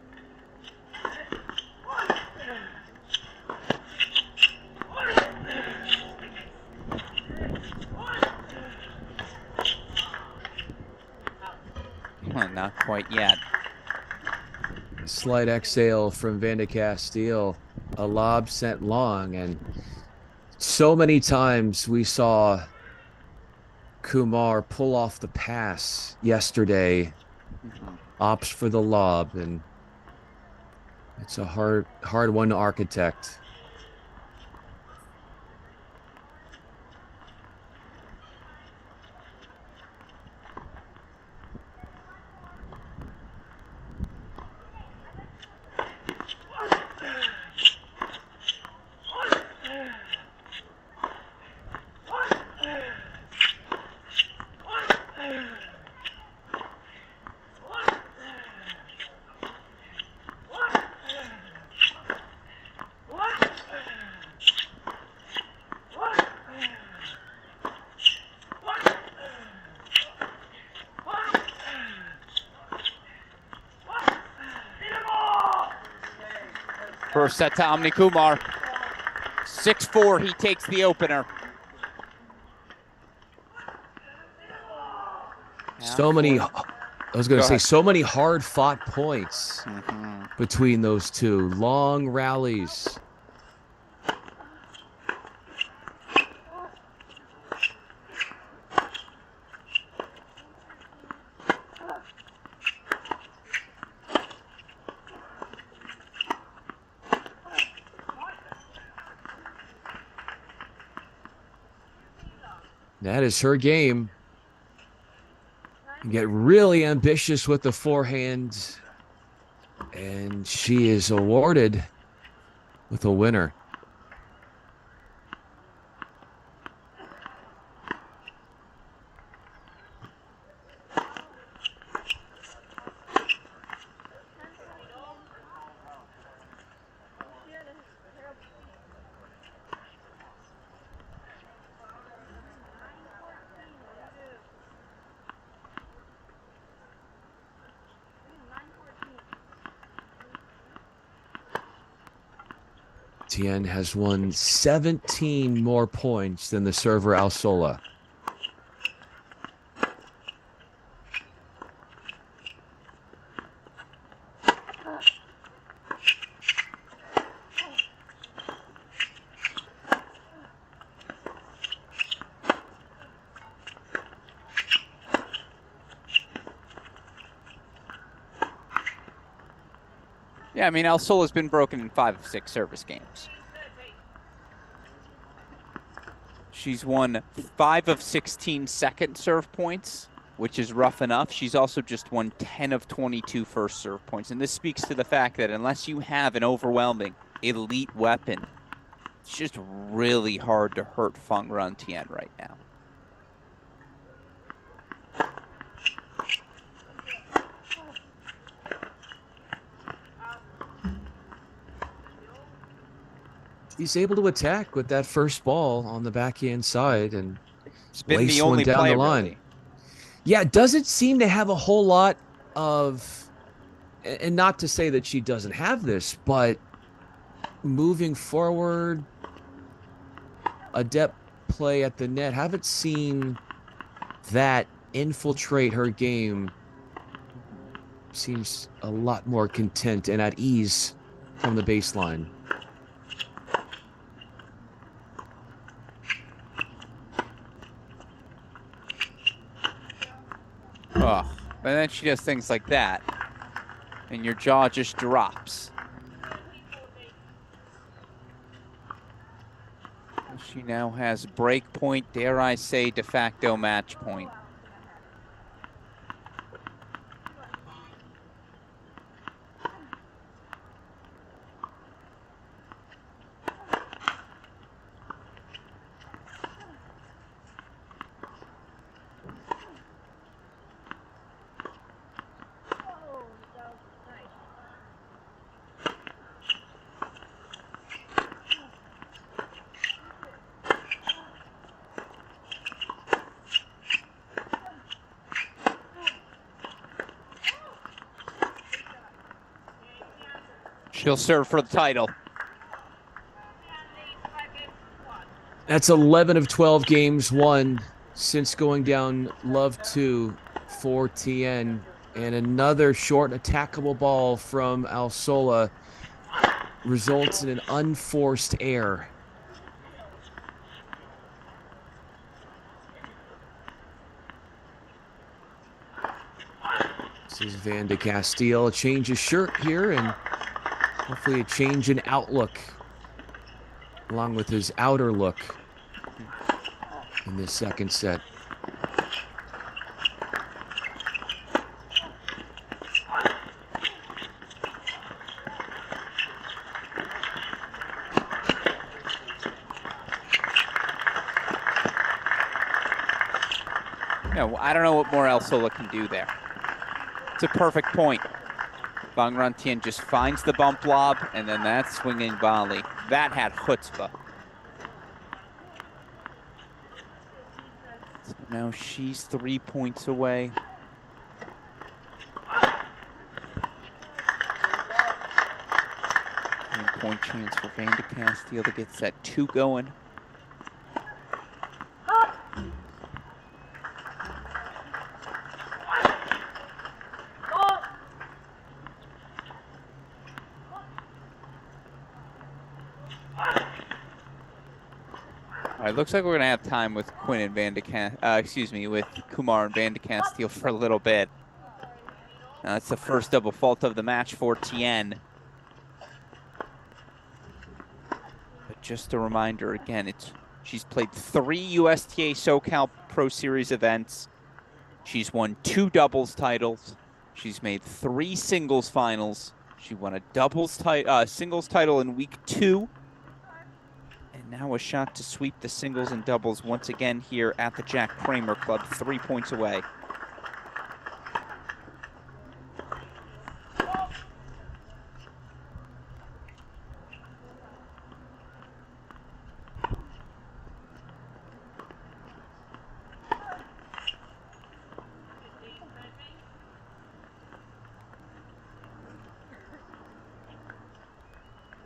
Well, not quite yet. Slight exhale from Van de Castile. A lob sent long, and so many times we saw Kumar pull off the pass yesterday, opts for the lob, and it's a hard one to architect. First set to Omni Kumar. 6-4, he takes the opener. So many hard fought points between those two. Long rallies. That is her game. Get really ambitious with the forehand, and she is awarded with a winner. Tien has won 17 more points than the server Alsola. Yeah, I mean, Alsola's been broken in 5 of 6 service games. She's won 5 of 16 second serve points, which is rough enough. She's also just won 10 of 22 first serve points. And this speaks to the fact that unless you have an overwhelming elite weapon, it's just really hard to hurt Fangran Tien right now. He's able to attack with that first ball on the backhand side and it's been the only down play, the line. really. Yeah, it doesn't seem to have a whole lot of, and not to say that she doesn't have this, but moving forward, adept play at the net. Haven't seen that infiltrate her game. Seems a lot more content and at ease from the baseline. Oh, and then she does things like that, and your jaw just drops. She now has break point, dare I say, de facto match point. She'll serve for the title. That's 11 of 12 games won since going down love 2 for TN. And another short attackable ball from Alsola results in an unforced error. This is Van de Castile. A change of shirt here and hopefully a change in outlook along with his outer look in this second set. No, I don't know what more Alsola can do there. It's a perfect point. Vangran Tien just finds the bump lob, and then that swinging volley. That had chutzpah. So now she's 3 points away. Point chance for Van de Castile to get set 2 going. All right, looks like we're gonna have time with Quinn and with Kumar and Van de Castile for a little bit. That's the first double fault of the match for Tien. But just a reminder, again, she's played 3 USTA SoCal Pro Series events. She's won 2 doubles titles. She's made 3 singles finals. She won a singles title in week 2. And now a shot to sweep the singles and doubles once again here at the Jack Kramer Club, 3 points away.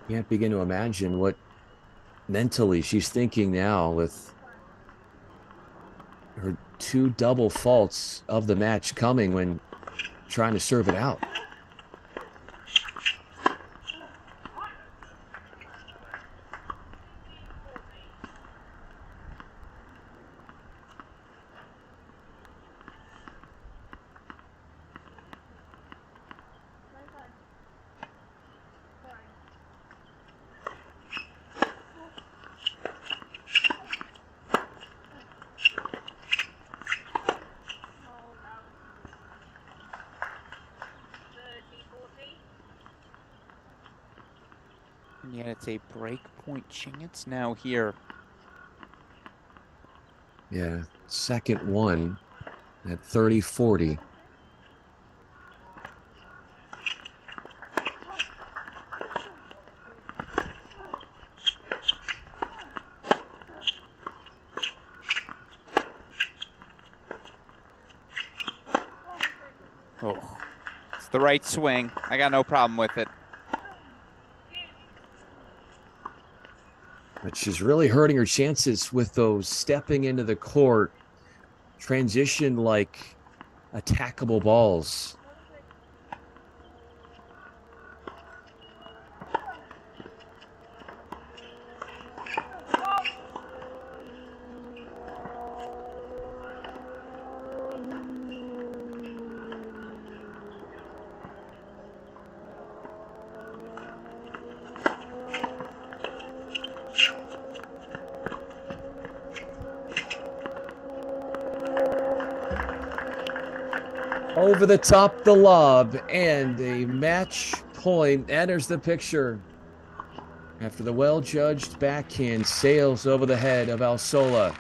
Can't begin to imagine what mentally she's thinking now with her 2 double faults of the match coming when trying to serve it out. And yet it's a break point chance now here. Yeah, second one at 30-40. Oh, it's the right swing. I got no problem with it. But she's really hurting her chances with those stepping into the court, transition-like attackable balls. Over the top the lob, and a match point enters the picture after the well-judged backhand sails over the head of Alsola.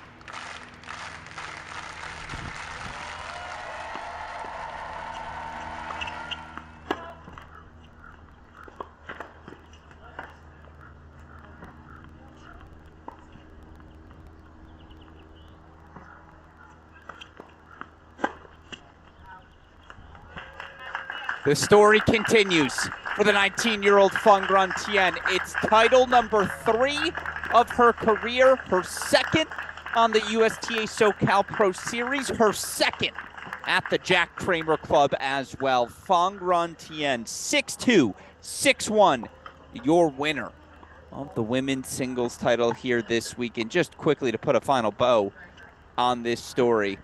The story continues. for the 19-year-old Phong Tien. It's title number 3 of her career, her second on the USTA SoCal Pro Series, her second at the Jack Kramer Club as well. Phong Tien, 6'2", 6'1", your winner of the women's singles title here this week. And just quickly to put a final bow on this story,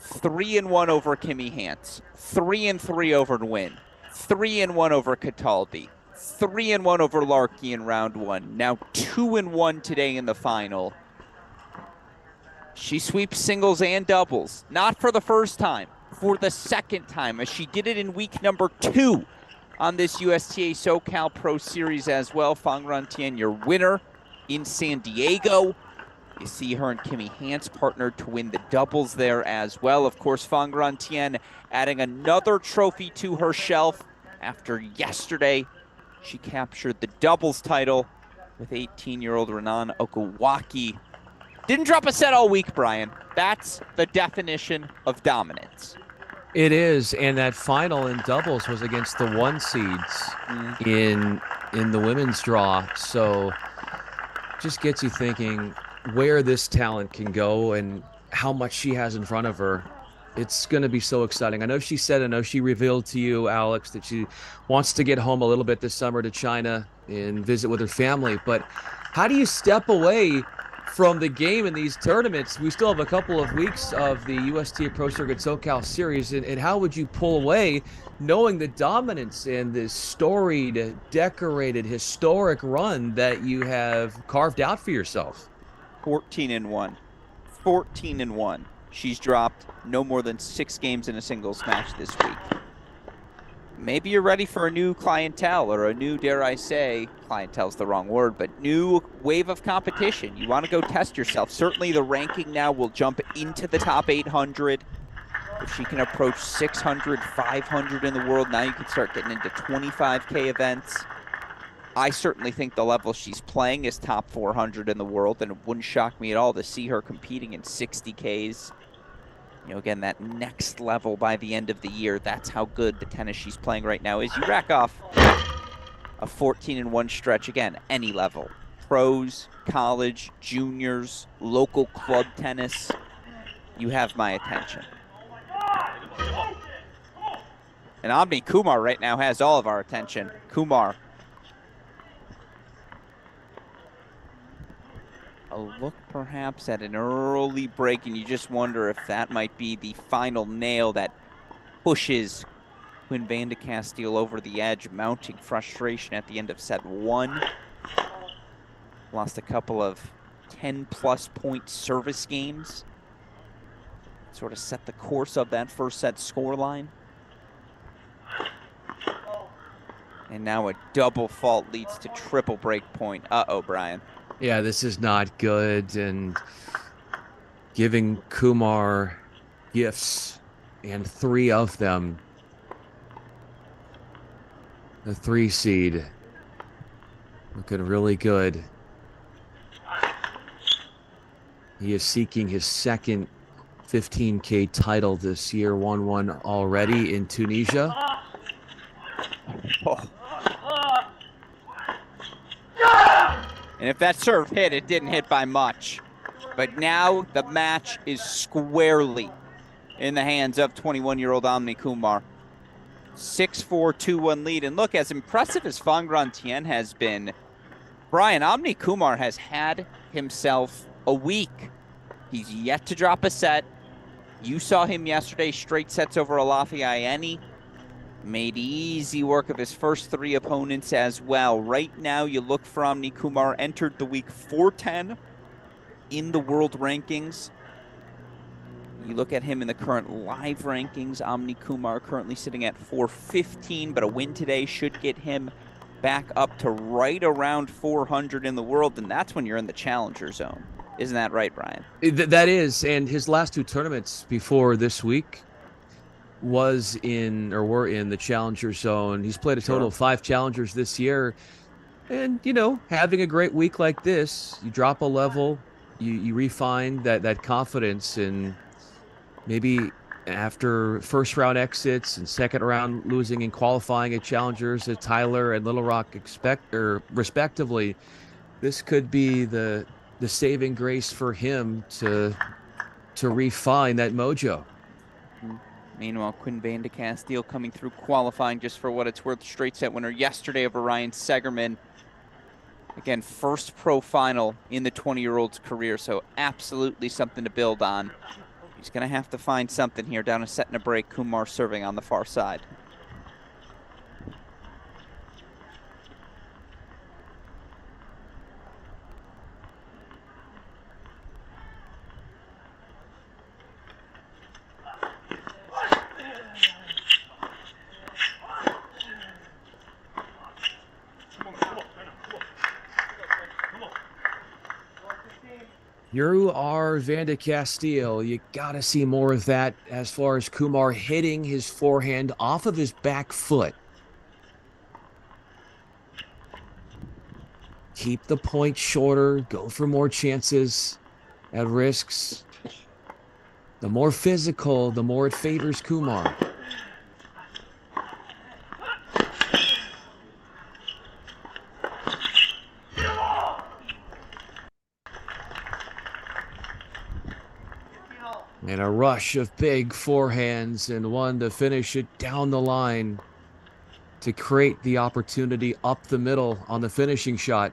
3-1 over Kimmy Hance, 3-3 over Nguyen, 3-1 over Cataldi, 3-1 over Larkey in round 1. Now 2-1 today in the final. She sweeps singles and doubles, not for the first time, for the second time, as she did it in week number 2 on this USTA SoCal Pro Series as well. Phong Tien, your winner in San Diego. You see her and Kimmy Hance partnered to win the doubles there as well. Of course, Phong Tien adding another trophy to her shelf after yesterday. She captured the doubles title with 18-year-old Renan Okuwaki. Didn't drop a set all week, Brian. That's the definition of dominance. It is, and that final in doubles was against the 1 seeds in the women's draw. So just gets you thinking where this talent can go and how much she has in front of her. It's going to be so exciting. I know she revealed to you, Alex, that she wants to get home a little bit this summer to China and visit with her family. But how do you step away from the game in these tournaments? We still have a couple of weeks of the USTA Pro Circuit SoCal Series, and how would you pull away knowing the dominance and the storied, decorated, historic run that you have carved out for yourself? 14-1. 14-1. She's dropped no more than 6 games in a singles match this week. Maybe you're ready for a new clientele, or a new, dare I say, clientele's the wrong word, but new wave of competition. You want to go test yourself. Certainly the ranking now will jump into the top 800. If she can approach 600, 500 in the world, now you can start getting into 25K events. I certainly think the level she's playing is top 400 in the world, and it wouldn't shock me at all to see her competing in 60Ks. You know, again, that next level by the end of the year. That's how good the tennis she's playing right now is. You rack off a 14-1 stretch, again, any level. Pros, college, juniors, local club tennis. You have my attention. And Omni Kumar right now has all of our attention. Kumar. A look perhaps at an early break, and you just wonder if that might be the final nail that pushes Quinn van de Castile over the edge, mounting frustration at the end of set 1. Lost a couple of 10-plus point service games. Sort of set the course of that first set scoreline. And now a double fault leads to triple break point. Uh-oh, Brian. Yeah, this is not good, and giving Kumar gifts, and 3 of them. The 3 seed looking really good. He is seeking his second 15K title this year, won one already in Tunisia. Oh. And if that serve hit, it didn't hit by much. But now the match is squarely in the hands of 21-year-old Omni Kumar. 6-4, 2-1 lead. And look, as impressive as Phong Tien has been, Brian, Omni Kumar has had himself a week. He's yet to drop a set. You saw him yesterday, straight sets over Alafi Ayeni. Made easy work of his first 3 opponents as well. Right now, you look for Omni Kumar, entered the week 410 in the world rankings. You look at him in the current live rankings, Omni Kumar currently sitting at 415, but a win today should get him back up to right around 400 in the world, and that's when you're in the challenger zone. Isn't that right, Brian? That is, and his last 2 tournaments before this week were in the challenger zone. He's played a total of 5 challengers this year. And, you know, having a great week like this, you drop a level, you refine that confidence, and maybe after first round exits and second round losing in qualifying at challengers at Tyler and Little Rock respectively, this could be the saving grace for him to refine that mojo. Meanwhile, Quinn Van de Castile coming through qualifying, just for what it's worth, straight set winner yesterday over Ryan Segerman. Again, first pro final in the 20-year-old's career, so absolutely something to build on. He's going to have to find something here. Down a set and a break, Kumar serving on the far side. You are Van de Castile. You got to see more of that as far as Kumar hitting his forehand off of his back foot. Keep the point shorter. Go for more chances at risks. The more physical, the more it favors Kumar. And a rush of big forehands and one to finish it down the line to create the opportunity up the middle on the finishing shot.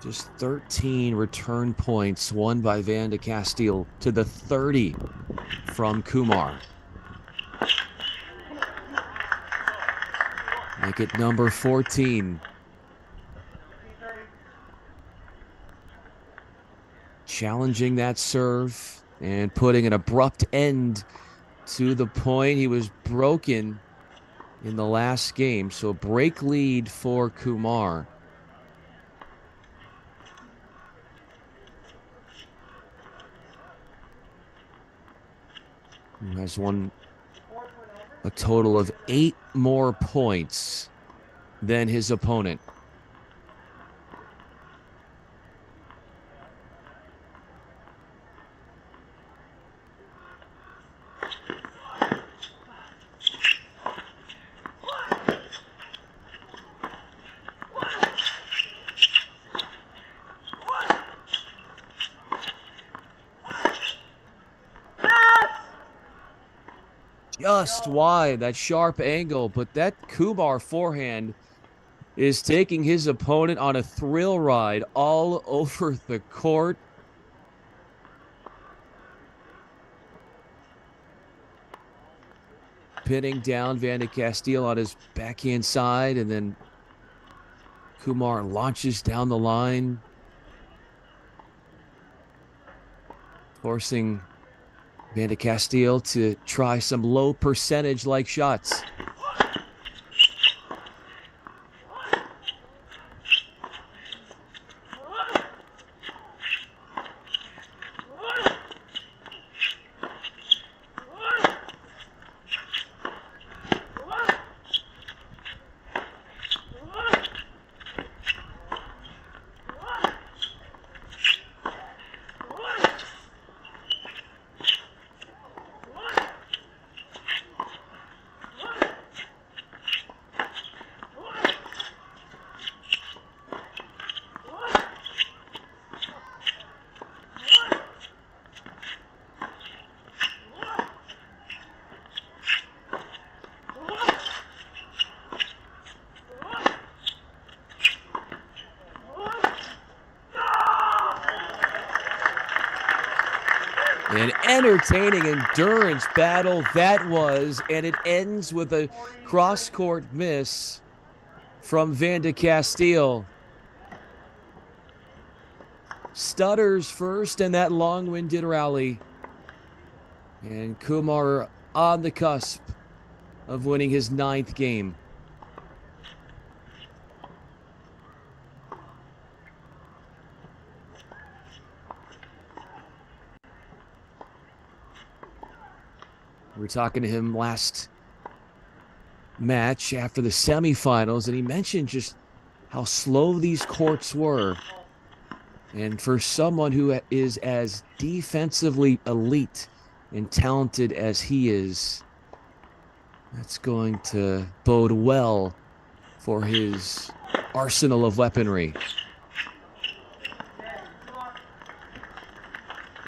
Just 13 return points won by Van de Castile to the 30 from Kumar. Make it number 14. Challenging that serve and putting an abrupt end to the point. He was broken in the last game, so a break lead for Kumar. Who has won a total of 8 more points than his opponent. Just wide, that sharp angle, but that Kumar forehand is taking his opponent on a thrill ride all over the court. Pinning down Van de Castile on his backhand side, and then Kumar launches down the line, forcing Van de Castile to try some low percentage like shots. An entertaining endurance battle that was, and it ends with a cross-court miss from Van de Castile. Stutters first in that long-winded rally. And Kumar on the cusp of winning his 9th game. We were talking to him last match after the semifinals, and he mentioned just how slow these courts were. And for someone who is as defensively elite and talented as he is, that's going to bode well for his arsenal of weaponry.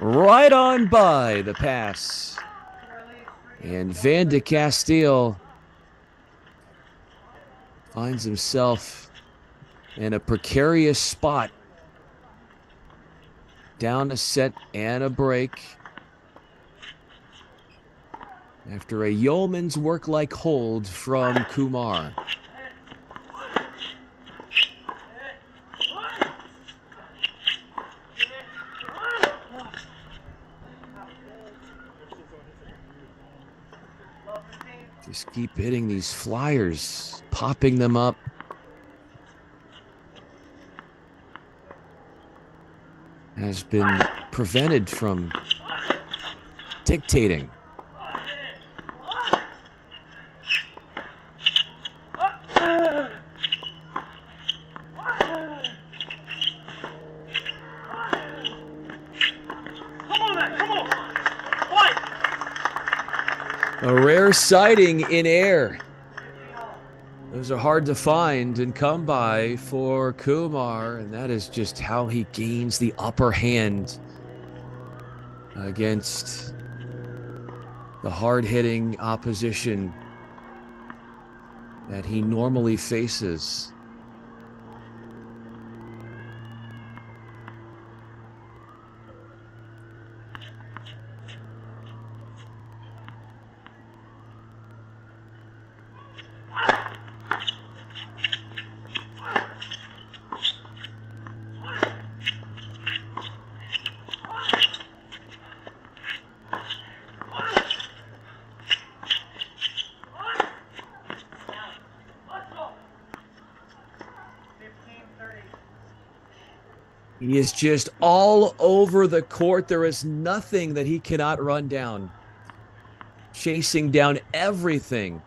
Right on by the pass. And Van de Castile finds himself in a precarious spot. Down a set and a break. After a yeoman's work-like hold from Kumar. Just keep hitting these flyers, popping them up. Has been prevented from dictating. A rare sighting in air. Those are hard to find and come by for Kumar, and that is just how he gains the upper hand against the hard-hitting opposition that he normally faces. He is just all over the court. There is nothing that he cannot run down. Chasing down everything.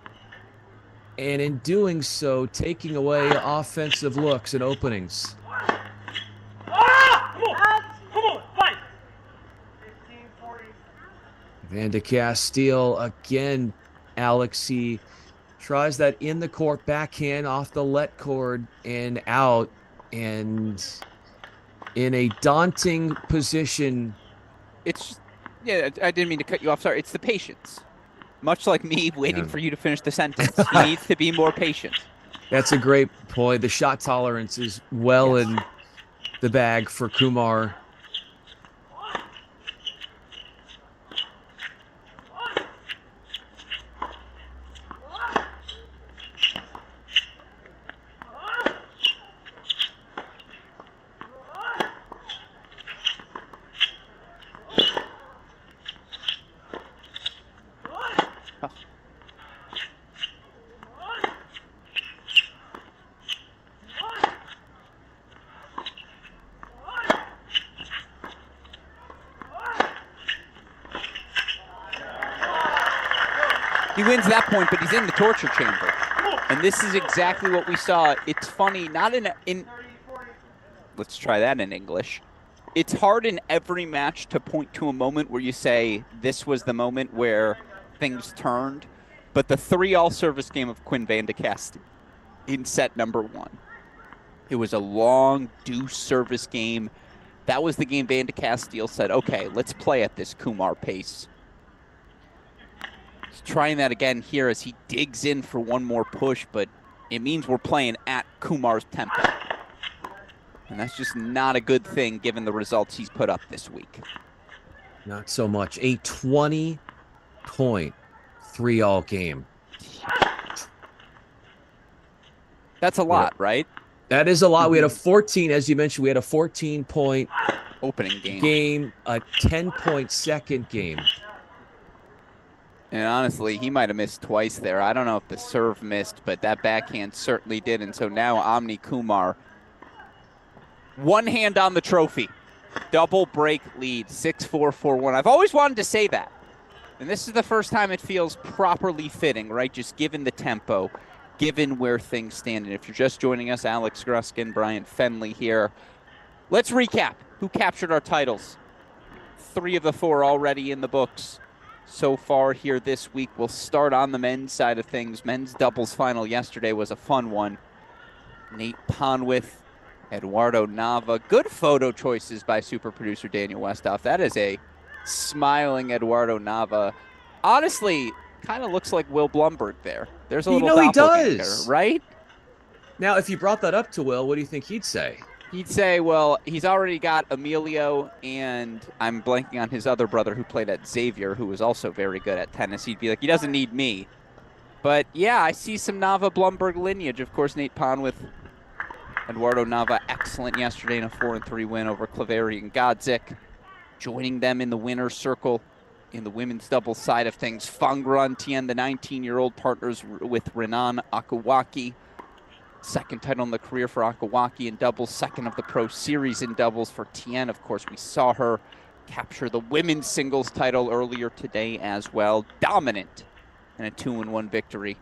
And in doing so, taking away offensive looks and openings. Van de Castile again. Alex, he tries that in the court backhand off the let cord and out. And in a daunting position. It's, yeah, I didn't mean to cut you off. Sorry. It's the patience. Much like me waiting for you to finish the sentence. He needs to be more patient. That's a great point. The shot tolerance is well in the bag for Kumar. He wins that point, but he's in the torture chamber. And this is exactly what we saw. It's funny, not in let's try that in English. It's hard in every match to point to a moment where you say, this was the moment where things turned. But the 3-all service game of Quinn Van de Castile in set number 1. It was a long deuce service game. That was the game Van de Castile said, okay, let's play at this Kumar pace. He's trying that again here as he digs in for one more push, but it means we're playing at Kumar's tempo. And that's just not a good thing given the results he's put up this week. Not so much. A 20-point 3-all game. That's a lot, right? That is a lot. We had a 14, as you mentioned, we had a 14-point opening game, a 10-point second game. And honestly, he might have missed twice there. I don't know if the serve missed, but that backhand certainly did. And so now Omni Kumar, one hand on the trophy, double break lead, 6-4, 4-1. I've always wanted to say that. And this is the first time it feels properly fitting, right? Just given the tempo, given where things stand. And if you're just joining us, Alex Gruskin, Brian Fenley here. Let's recap who captured our titles. 3 of the 4 already in the books so far here this week. We'll start on the men's side of things. Men's doubles final yesterday was a fun one. Nate Ponwith, Eduardo Nava. Good photo choices by super producer Daniel Westoff. That is a smiling Eduardo Nava. Honestly, kind of looks like Will Blumberg there. There's a You little know he doppelganger, does. right? Now, if you brought that up to Will, what do you think he'd say? He'd say, well, he's already got Emilio, and I'm blanking on his other brother who played at Xavier, who was also very good at tennis. He'd be like, he doesn't need me. But yeah, I see some Nava Blumberg lineage. Of course, Nate Ponwith, Eduardo Nava, excellent yesterday in a 4-3 win over Claveri and Godzik. Joining them in the winner's circle in the women's doubles side of things, Fangran Tien, the 19-year-old, partners with Renan Akawaki. Second title in the career for Akawaki in doubles, second of the Pro Series in doubles for Tien. Of course, we saw her capture the women's singles title earlier today as well. Dominant in a 2-1 victory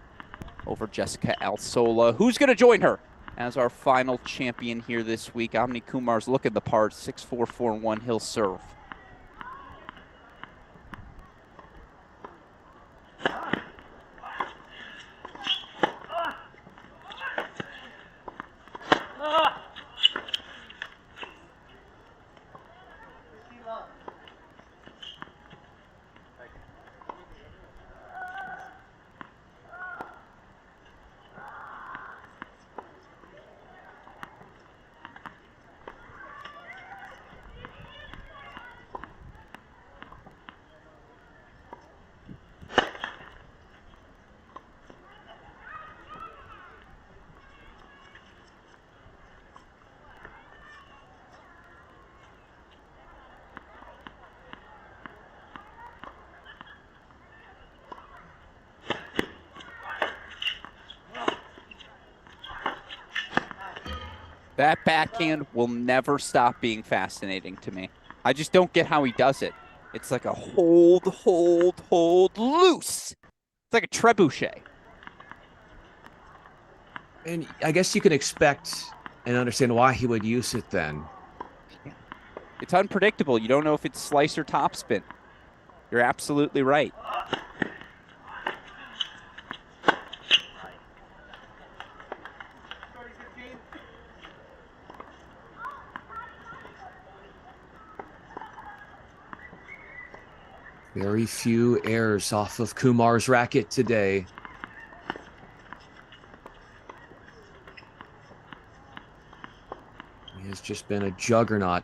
over Jessica Alsola. Who's going to join her as our final champion here this week? Amni Kumar's looking the part, 6'4", 4-1. He'll serve. That backhand will never stop being fascinating to me. I just don't get how he does it. It's like a hold, hold, hold, loose. It's like a trebuchet. And I guess you can expect and understand why he would use it then. Yeah. It's unpredictable. You don't know if it's slice or topspin. You're absolutely right. Very few errors off of Kumar's racket today. He has just been a juggernaut.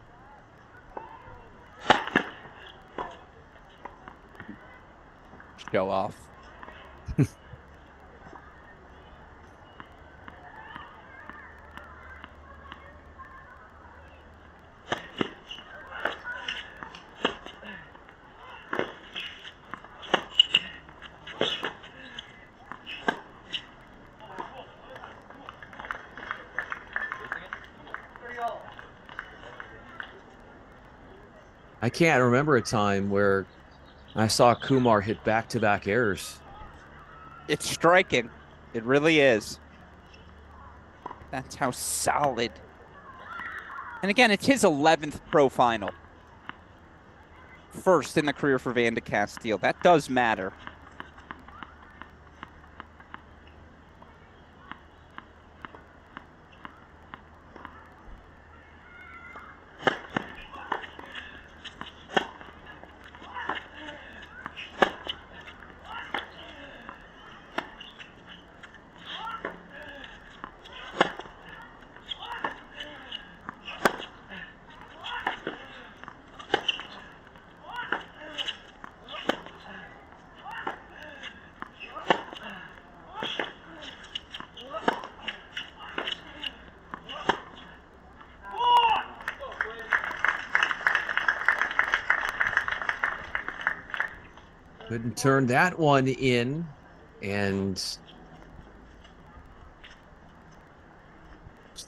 Show off. I can't remember a time where I saw Kumar hit back-to-back errors. It's striking. It really is. That's how solid. And again, it's his 11th pro final. First in the career for Van de Castile. That does matter. Couldn't turn that one in, and looks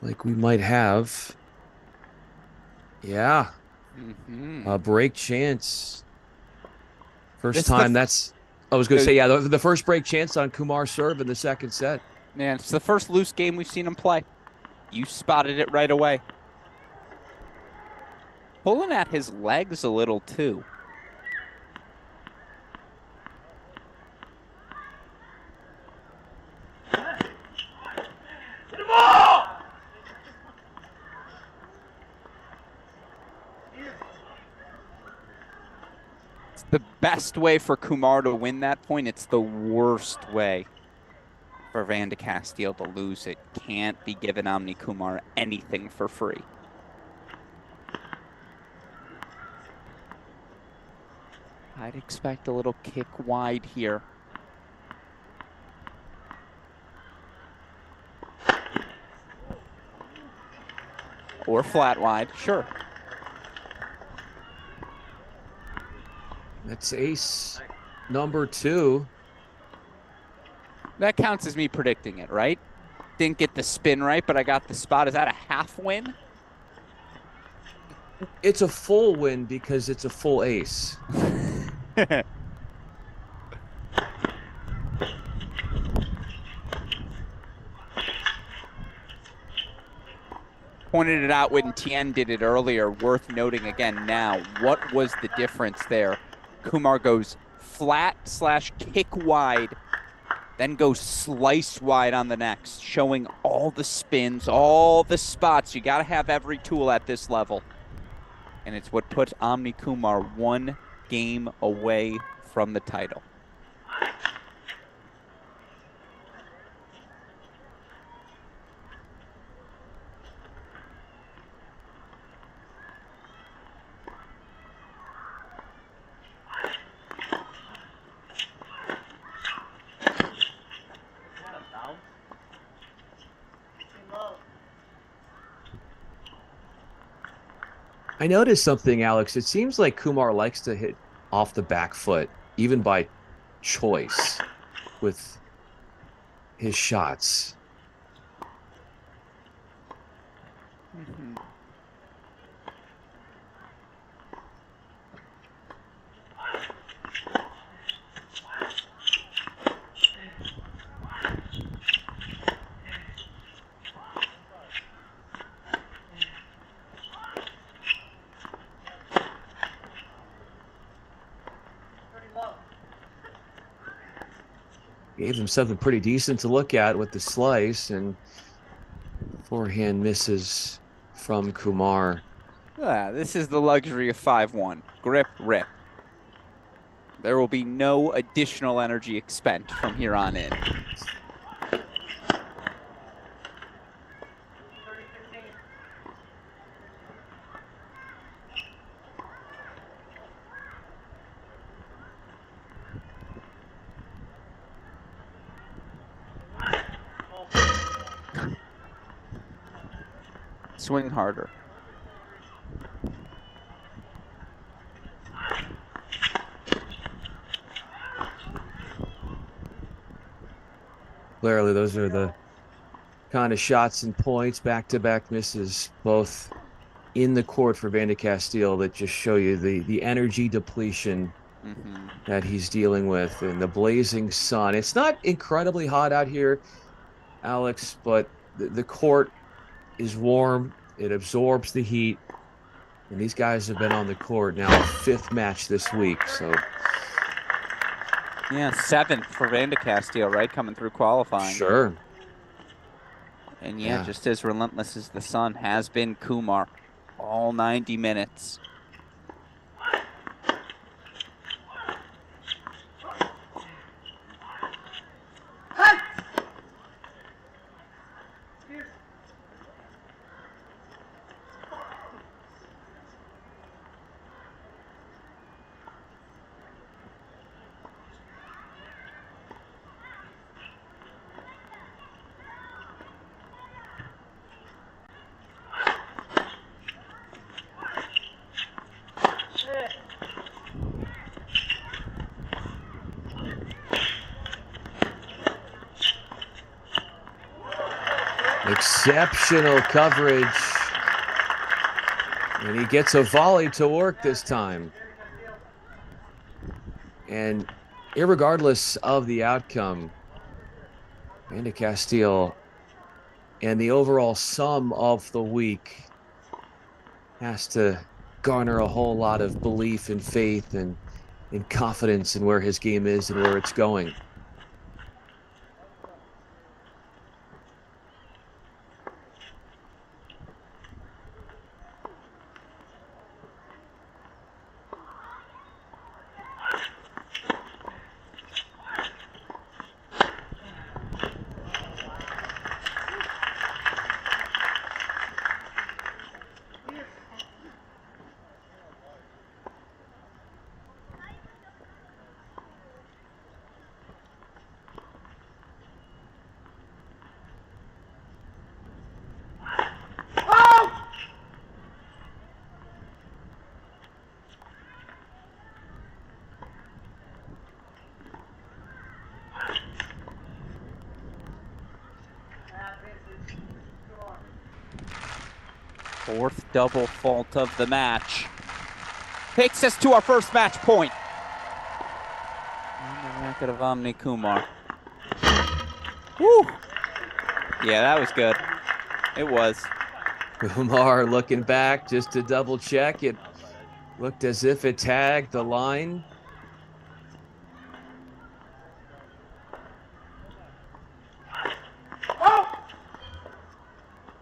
like we might have, yeah, a break chance First This is the time that's, I was going to say, yeah, the first break chance on Kumar's serve in the second set. Man, it's the first loose game we've seen him play. You spotted it right away. Pulling at his legs a little too. It's the best way for Kumar to win that point. It's the worst way for Van de Castile to lose it. Can't be giving Omni Kumar anything for free. I'd expect a little kick wide here. Or flat wide, sure. That's ace number 2. That counts as me predicting it, right? Didn't get the spin right, but I got the spot. Is that a half win? It's a full win because it's a full ace. Pointed it out when Tien did it earlier. Worth noting again now. What was the difference there? Kumar goes flat/kick wide, then goes slice wide on the next, showing all the spins, all the spots. You got to have every tool at this level. And it's what puts Omni Kumar 1 game away from the title. I noticed something, Alex. It seems like Kumar likes to hit off the back foot, even by choice, with his shots. Mm-hmm. Gave him something pretty decent to look at with the slice, and forehand misses from Kumar. This is the luxury of 5-1. Grip, rip. There will be no additional energy expended from here on in. Swing harder. Clearly, those are the kind of shots and points, back-to-back misses, both in the court for Van de Castile, that just show you the energy depletion that he's dealing with, and the blazing sun. It's not incredibly hot out here, Alex, but the court is warm. It absorbs the heat, and these guys have been on the court now, 5th match this week. So yeah, 7th for Van de Castile, right, coming through qualifying. Sure. And yeah, just as relentless as the sun has been Kumar all 90 minutes. Exceptional coverage. And he gets a volley to work this time. And irregardless of the outcome, Amanda Castile and the overall sum of the week has to garner a whole lot of belief and faith and confidence in where his game is and where it's going. Fourth double fault of the match. Takes us to our first match point. On the racket of Omni Kumar. Woo! Yeah, that was good. It was. Kumar looking back just to double check. It looked as if it tagged the line.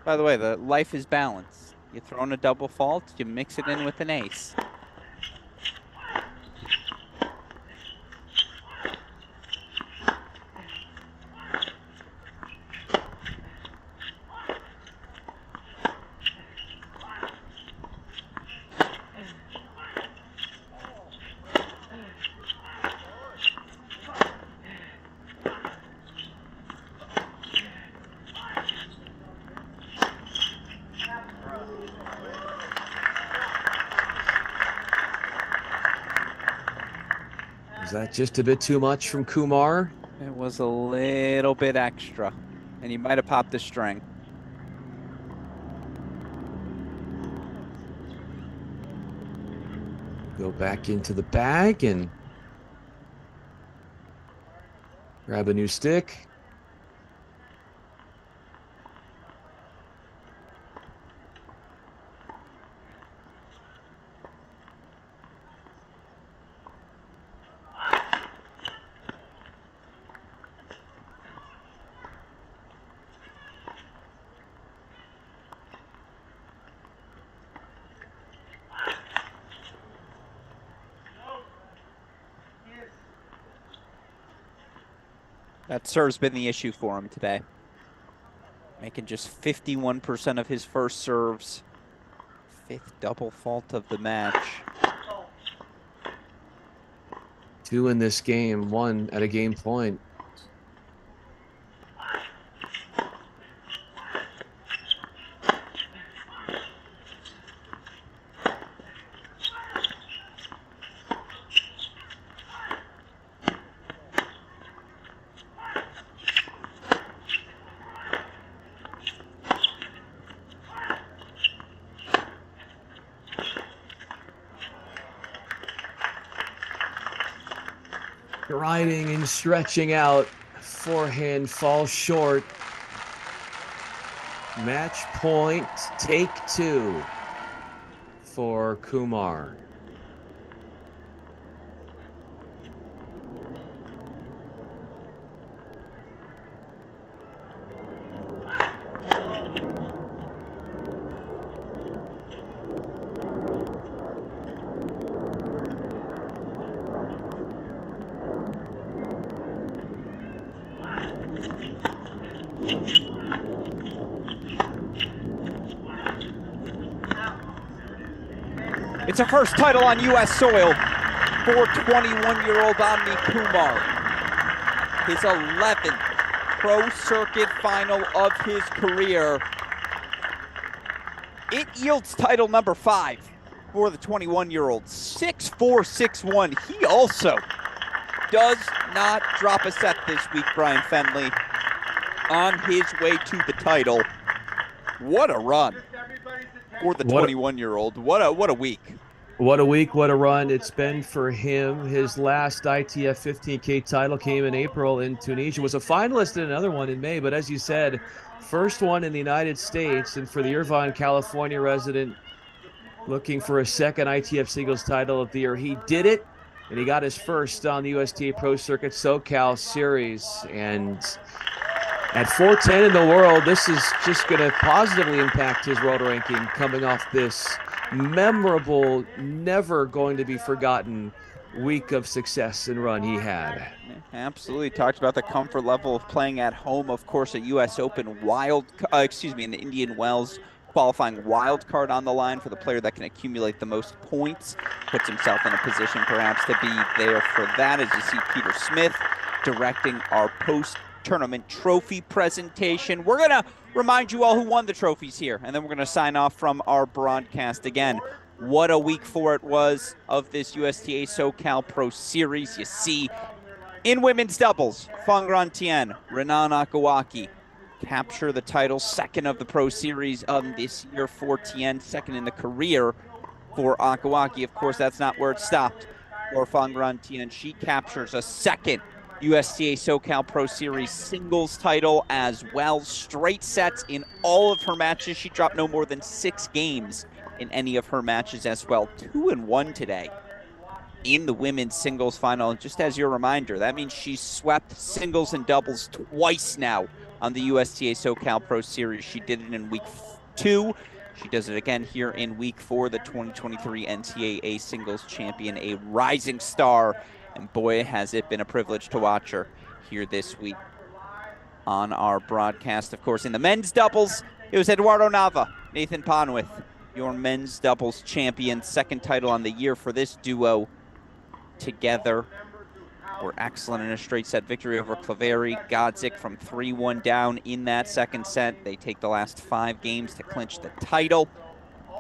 By the way, the life is balance. You throw in a double fault, you mix it in with an ace. Is that just a bit too much from Kumar? It was a little bit extra, and he might have popped the string. Go back into the bag and grab a new stick. That serve's been the issue for him today. Making just 51% of his first serves. Fifth double fault of the match. 2 in this game, 1 at a game point. Riding and stretching out. Forehand falls short. Match point, take 2 for Kumar. It's a first title on U.S. soil for 21-year-old Omni Kumar. His 11th pro circuit final of his career. It yields title number 5 for the 21-year-old. 6'4", 6'1". He also does not drop a set this week, Brian Fenley, on his way to the title. What a run for the 21-year-old. What a week. What a week, what a run it's been for him. His last ITF 15K title came in April in Tunisia. Was a finalist in another one in May, but as you said, first one in the United States. And for the Irvine, California resident looking for a second ITF singles title of the year, he did it. And he got his first on the USTA Pro Circuit SoCal Series. And at 410 in the world, this is just going to positively impact his world ranking coming off this memorable, never going to be forgotten week of success and run he had. Absolutely. Talked about the comfort level of playing at home. Of course, a U.S. Open an Indian Wells qualifying wild card on the line for the player that can accumulate the most points. Puts himself in a position perhaps to be there for that, as you see Peter Smith directing our post-tournament trophy presentation. We're going to remind you all who won the trophies here, and then we're going to sign off from our broadcast again. What a week 4 it was of this USTA SoCal Pro Series. You see, in women's doubles, Phang Tien, Renan Akawaki capture the title, second of the Pro Series of this year for Tien, second in the career for Akawaki. Of course, that's not where it stopped for Phang Tien. She captures a second USTA SoCal Pro Series singles title as well. Straight sets in all of her matches. She dropped no more than 6 games in any of her matches as well. 2-1 today in the women's singles final. And just as your reminder, that means she's swept singles and doubles twice now on the USTA SoCal Pro Series. She did it in week 2. She does it again here in week 4. The 2023 NCAA singles champion, a rising star. And boy, has it been a privilege to watch her here this week on our broadcast. Of course, in the men's doubles, it was Eduardo Nava, Nathan Ponwith, your men's doubles champion. Second title on the year for this duo together. Were excellent in a straight set victory over Claveri. Godzik from 3-1 down in that second set. They take the last 5 games to clinch the title.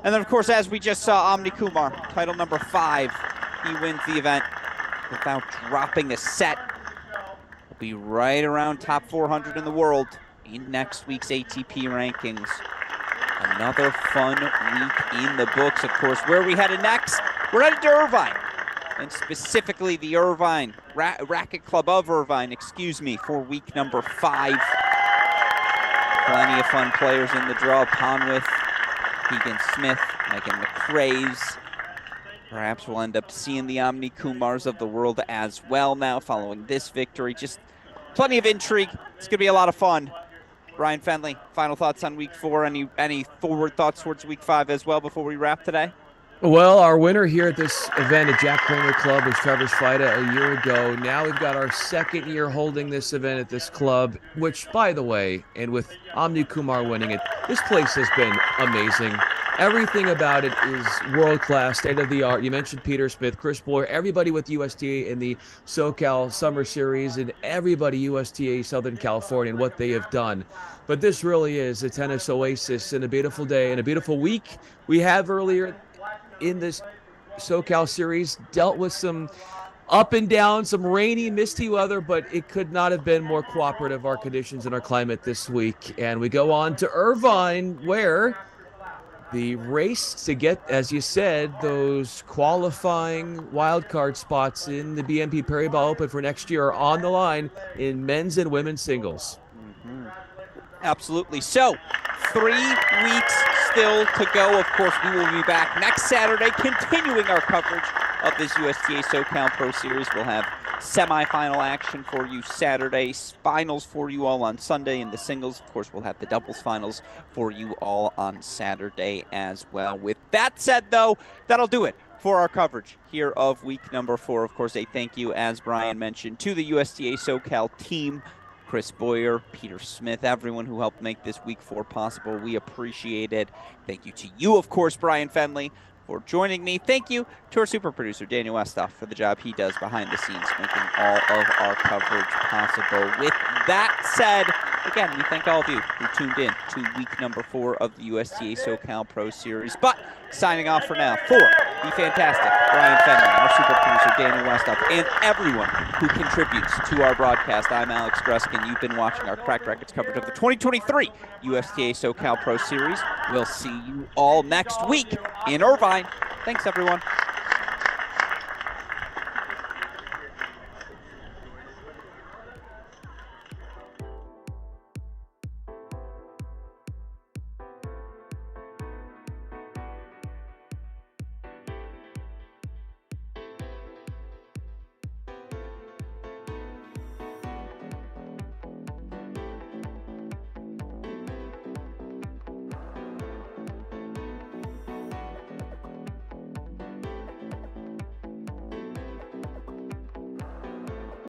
And then, of course, as we just saw, Amni Kumar, title number 5. He wins the event without dropping a set. He'll be right around top 400 in the world in next week's ATP rankings. Another fun week in the books, of course. Where are we headed next? We're headed to Irvine, and specifically the Irvine, Racket Club of Irvine, for week number 5. Plenty of fun players in the draw. Ponwith, Keegan Smith, Megan McRae's. Perhaps we'll end up seeing the Amni Kumars of the world as well now following this victory. Just plenty of intrigue. It's going to be a lot of fun. Brian Fenley, final thoughts on week 4? Any forward thoughts towards week 5 as well before we wrap today? Well, our winner here at this event at Jack Kramer Club was Trevor Svajda a year ago. Now we've got our second year holding this event at this club, which, by the way, and with Amni Kumar winning it, this place has been amazing. Everything about it is world-class, state-of-the-art. You mentioned Peter Smith, Chris Boyer, everybody with USTA in the SoCal Summer Series, and everybody USTA Southern California and what they have done. But this really is a tennis oasis and a beautiful day and a beautiful week. We have earlier in this SoCal Series dealt with some up and down, some rainy, misty weather, but it could not have been more cooperative, our conditions and our climate this week. And we go on to Irvine, where the race to get, as you said, those qualifying wildcard spots in the BNP Paribas Open for next year are on the line in men's and women's singles. Absolutely. So, 3 weeks still to go. Of course, we will be back next Saturday, continuing our coverage of this USTA SoCal Pro Series. We'll have semifinal action for you Saturday, finals for you all on Sunday, and the singles. Of course, we'll have the doubles finals for you all on Saturday as well. With that said, though, that'll do it for our coverage here of week number 4. Of course, a thank you, as Brian mentioned, to the USTA SoCal team, Chris Boyer, Peter Smith, everyone who helped make this week 4 possible. We appreciate it. Thank you to you, of course, Brian Fenley, for joining me. Thank you to our super producer, Daniel Westoff, for the job he does behind the scenes, making all of our coverage possible. With that said, again, we thank all of you who tuned in to week number 4 of the USTA SoCal Pro Series. But signing off for now for the fantastic Brian Fenley, our super producer, Daniel Westoff, and everyone who contributes to our broadcast. I'm Alex Gruskin. You've been watching our Cracked Rackets coverage of the 2023 USTA SoCal Pro Series. We'll see you all next week in Irvine. Thanks, everyone.